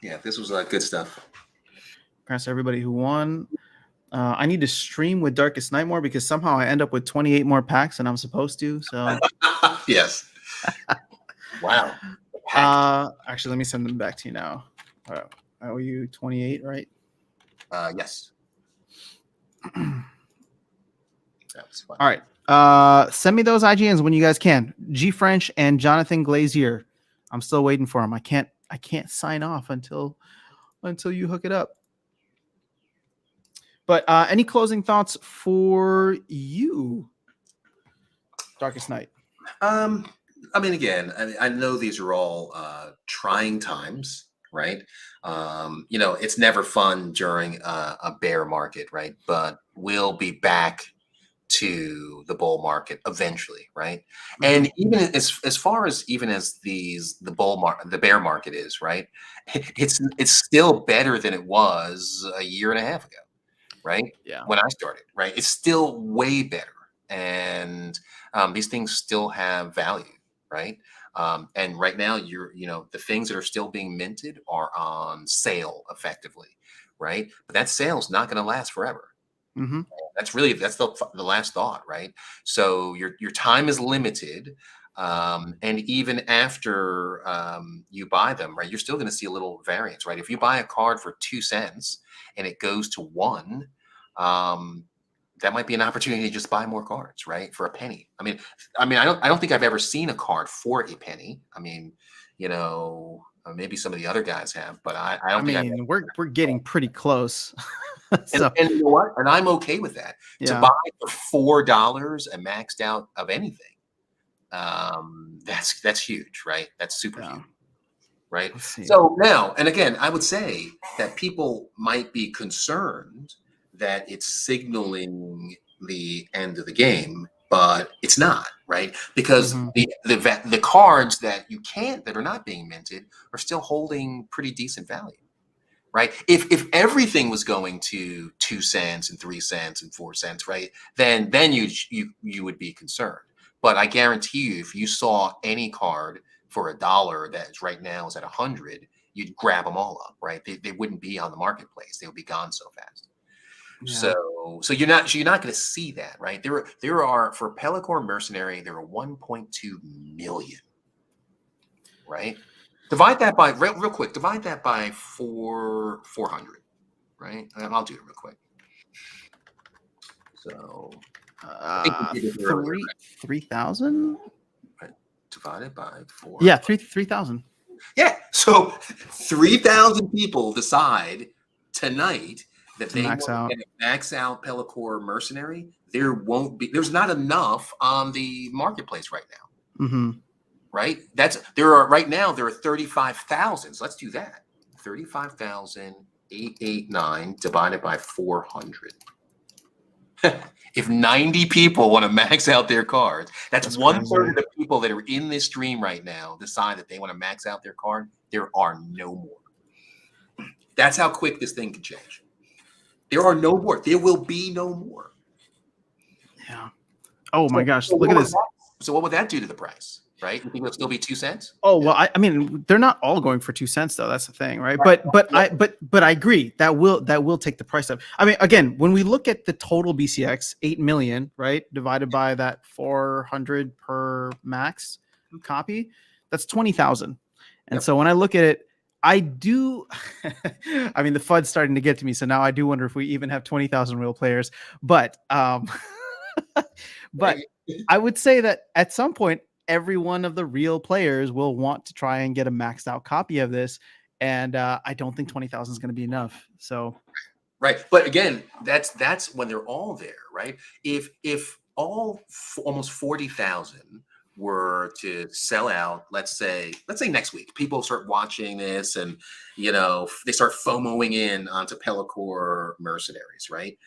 Speaker 2: Yeah, this was good stuff.
Speaker 1: Congrats to everybody who won. I need to stream with DarkestNyte more because somehow I end up with 28 more packs than I'm supposed to. So
Speaker 2: yes. Wow.
Speaker 1: Actually, let me send them back to you now. I owe you 28, right?
Speaker 2: Yes. That was fun.
Speaker 1: All right. Send me those IGNs when you guys can. G French and Jonathan Glazier. I'm still waiting for them. I can't sign off until you hook it up. But any closing thoughts for you, DarkestNyte?
Speaker 2: I mean, again, I know these are all trying times, right? It's never fun during a bear market, right? But we'll be back to the bull market eventually, right? Mm-hmm. And even as far as even as the bear market is, right? It's still better than it was a year and a half ago, right?
Speaker 1: Yeah. When
Speaker 2: I started, right? It's still way better, and these things still have value, right? And right now, the things that are still being minted are on sale effectively, right? But that sale's not going to last forever.
Speaker 1: Mm-hmm.
Speaker 2: That's the last thought, right? So your time is limited, and even after you buy them, right, you're still going to see a little variance, right? If you buy a card for 2 cents and it goes to 1, that might be an opportunity to just buy more cards, right, for a penny. I mean, I don't think I've ever seen a card for a penny. I mean, maybe some of the other guys have, but I don't think. I mean,
Speaker 1: we're getting pretty close.
Speaker 2: So, and you know what? And I'm okay with that. Yeah. To buy for $4 a maxed out of anything, that's huge, right? That's super huge, right? So now, and again, I would say that people might be concerned that it's signaling the end of the game, but it's not, right? Because
Speaker 1: Mm-hmm.
Speaker 2: the cards that you can't that are not being minted are still holding pretty decent value, right? If everything was going to 2 cents and 3 cents and 4 cents, right, then you would be concerned. But I guarantee you, if you saw any card for $1 that is right now is at 100, you'd grab them all up, right? They wouldn't be on the marketplace; they would be gone so fast.
Speaker 1: Yeah.
Speaker 2: So you're not going to see that, right? There are for Pellicor Mercenary there are 1.2 million, right? Divide that by real quick. Divide that by 400, right? I'll do it real quick. So I think we did it earlier.
Speaker 1: 3,000.
Speaker 2: Right? Divided by 4.
Speaker 1: Yeah, 3,000.
Speaker 2: Yeah. So 3,000 people decide tonight that
Speaker 1: To
Speaker 2: they
Speaker 1: max
Speaker 2: want
Speaker 1: out.
Speaker 2: to max out Pellicor Mercenary. There's not enough on the marketplace right now.
Speaker 1: Mm-hmm.
Speaker 2: Right? Right now there are 35,000. So let's do that. 35,889 divided by 400. If 90 people want to max out their cards, that's 1/3 of the people that are in this stream right now decide that they want to max out their card. There are no more. That's how quick this thing can change. There are no more. There will be no more.
Speaker 1: Yeah. Oh my gosh! Look at this.
Speaker 2: So what would that do to the price? Right? You think it'll still be 2 cents?
Speaker 1: Oh well, I mean, they're not all going for 2 cents though. That's the thing, right? But I agree that will take the price up. I mean, again, when we look at the total BCX, 8 million, right, divided by that 400 per max copy, that's 20,000. And so when I look at it, I do. I mean, the FUD's starting to get to me, so now I do wonder if we even have 20,000 real players. But but I would say that at some point, every one of the real players will want to try and get a maxed out copy of this. And I don't think 20,000 is going to be enough. So,
Speaker 2: right. But again, that's when they're all there, right? If almost 40,000 were to sell out, let's say next week, people start watching this and, they start FOMOing in onto Pellicor Mercenaries, right?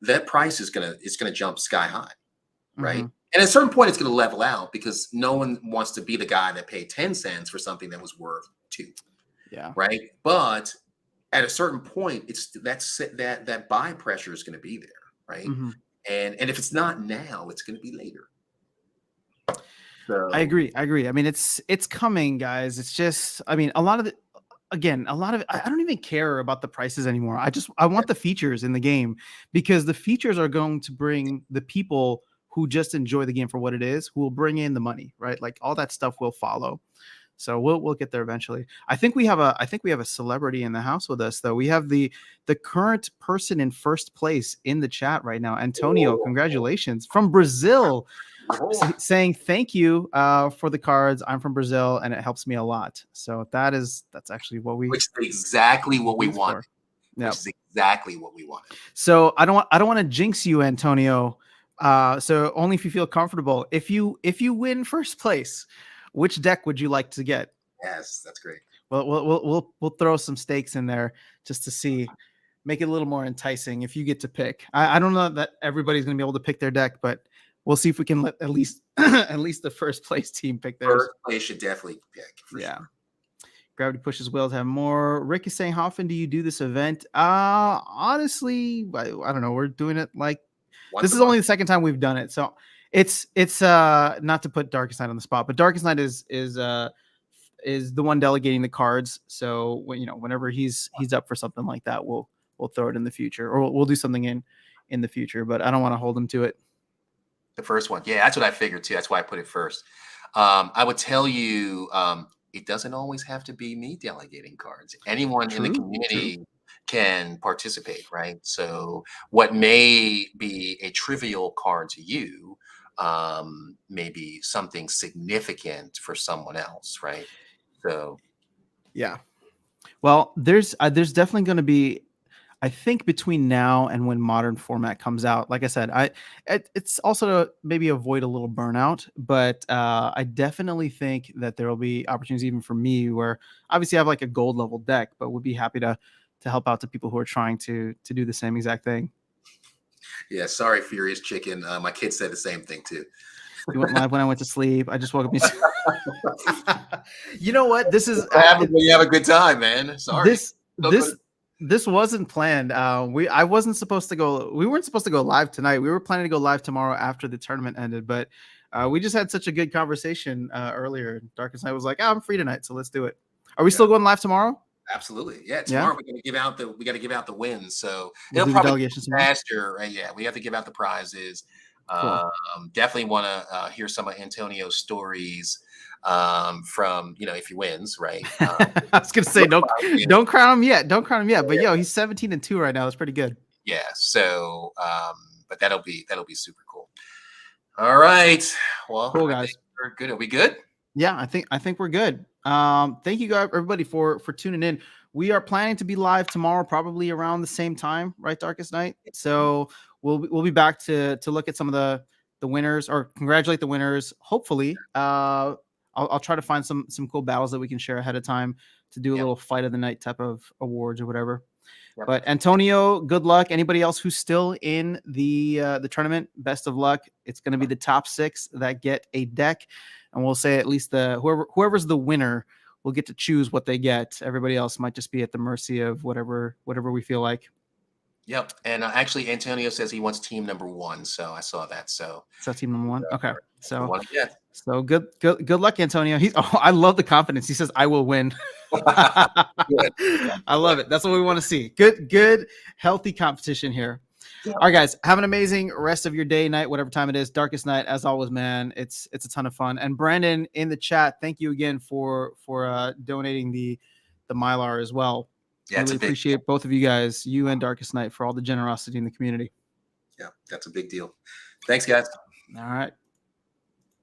Speaker 2: That price is going to jump sky high, right?
Speaker 1: Mm-hmm.
Speaker 2: And at a certain point, it's going to level out because no one wants to be the guy that paid 10 cents for something that was worth 2.
Speaker 1: Yeah.
Speaker 2: Right. But at a certain point, that buy pressure is going to be there. Right.
Speaker 1: Mm-hmm.
Speaker 2: And if it's not now, it's going to be later. So,
Speaker 1: I agree. I mean, it's coming, guys. It's just, I mean, a lot of it, I don't even care about the prices anymore. I want the features in the game because the features are going to bring the people who just enjoy the game for what it is, who will bring in the money, right? Like all that stuff will follow. So we'll get there eventually. I think we have a celebrity in the house with us though. We have the current person in first place in the chat right now, Antonio. Congratulations from Brazil, saying thank you for the cards. I'm from Brazil and it helps me a lot. So that's actually
Speaker 2: which is exactly what we want.
Speaker 1: Yeah,
Speaker 2: which is exactly what we wanted.
Speaker 1: So I don't want to jinx you, Antonio. So only if you feel comfortable. If you win first place, which deck would you like to get?
Speaker 2: Yes, that's great.
Speaker 1: Well, we'll throw some stakes in there just to see, make it a little more enticing. If you get to pick, I don't know that everybody's going to be able to pick their deck, but we'll see if we can let at least the first place team pick theirs.
Speaker 2: First place should definitely pick.
Speaker 1: Sure. Gravity pushes will to have more. Rick is saying, how often do you do this event? Honestly, I don't know. We're doing it like this is only the second time we've done it. So it's not to put DarkestNyte on the spot, but DarkestNyte is the one delegating the cards. So whenever he's up for something like that, we'll throw it in the future, or we'll do something in the future, but I don't want to hold him to it.
Speaker 2: The first one. Yeah, that's what I figured too. That's why I put it first. I would tell you, it doesn't always have to be me delegating cards. Anyone in the community can participate, right? So what may be a trivial card to you may be something significant for someone else, right? So
Speaker 1: yeah. Well, there's definitely going to be, I think, between now and when modern format comes out, like I said, it's also to maybe avoid a little burnout, but I definitely think that there will be opportunities even for me where obviously I have like a gold level deck, but would be happy to help out to people who are trying to do the same exact thing.
Speaker 2: Yeah, sorry, Furious Chicken. My kid said the same thing too.
Speaker 1: You went live when I went to sleep. I just woke up. You know what? This is
Speaker 2: What happens when you have a good time, man? Sorry.
Speaker 1: this this this wasn't planned. I wasn't supposed to go. We weren't supposed to go live tonight. We were planning to go live tomorrow after the tournament ended, but we just had such a good conversation earlier. DarkestNyte was like, "Oh, I'm free tonight, so let's do it." Are we still going live tomorrow?
Speaker 2: Absolutely. Yeah. Tomorrow we're gonna give out the wins. So
Speaker 1: we'll
Speaker 2: it'll
Speaker 1: do the
Speaker 2: probably
Speaker 1: delegation
Speaker 2: be faster, right? Yeah, we have to give out the prizes.
Speaker 1: Cool.
Speaker 2: Definitely want to hear some of Antonio's stories from if he wins, right?
Speaker 1: I was gonna say don't crown him yet. Don't crown him yet. But yo, he's 17-2 right now. That's pretty good.
Speaker 2: Yeah. So but that'll be super cool. All right. Well,
Speaker 1: cool, guys.
Speaker 2: We're good. Are we good?
Speaker 1: Yeah, I think we're good. Thank you guys, everybody, for tuning in. We are planning to be live tomorrow, probably around the same time, right, DarkestNyte? So we'll be back to look at some of the winners or congratulate the winners. Hopefully, I'll try to find some cool battles that we can share ahead of time to do a little fight of the night type of awards or whatever. Yep. But Antonio, good luck. Anybody else who's still in the tournament, best of luck. It's going to be the top 6 that get a deck, and we'll say at least whoever's the winner will get to choose what they get. Everybody else might just be at the mercy of whatever we feel like.
Speaker 2: Yep. And actually, Antonio says he wants team number 1, so I saw that. So
Speaker 1: team number 1. Okay. So
Speaker 2: yeah.
Speaker 1: So good luck, Antonio. I love the confidence. He says, "I will win." I love it. That's what we want to see. Good, healthy competition here. Yeah. All right, guys, have an amazing rest of your day, night, whatever time it is. DarkestNyte, as always, man. It's a ton of fun. And Brandon in the chat, thank you again for donating the Mylar as well. Yeah, really appreciate both of you guys, you and DarkestNyte, for all the generosity in the community.
Speaker 2: Yeah, that's a big deal. Thanks, guys.
Speaker 1: All right.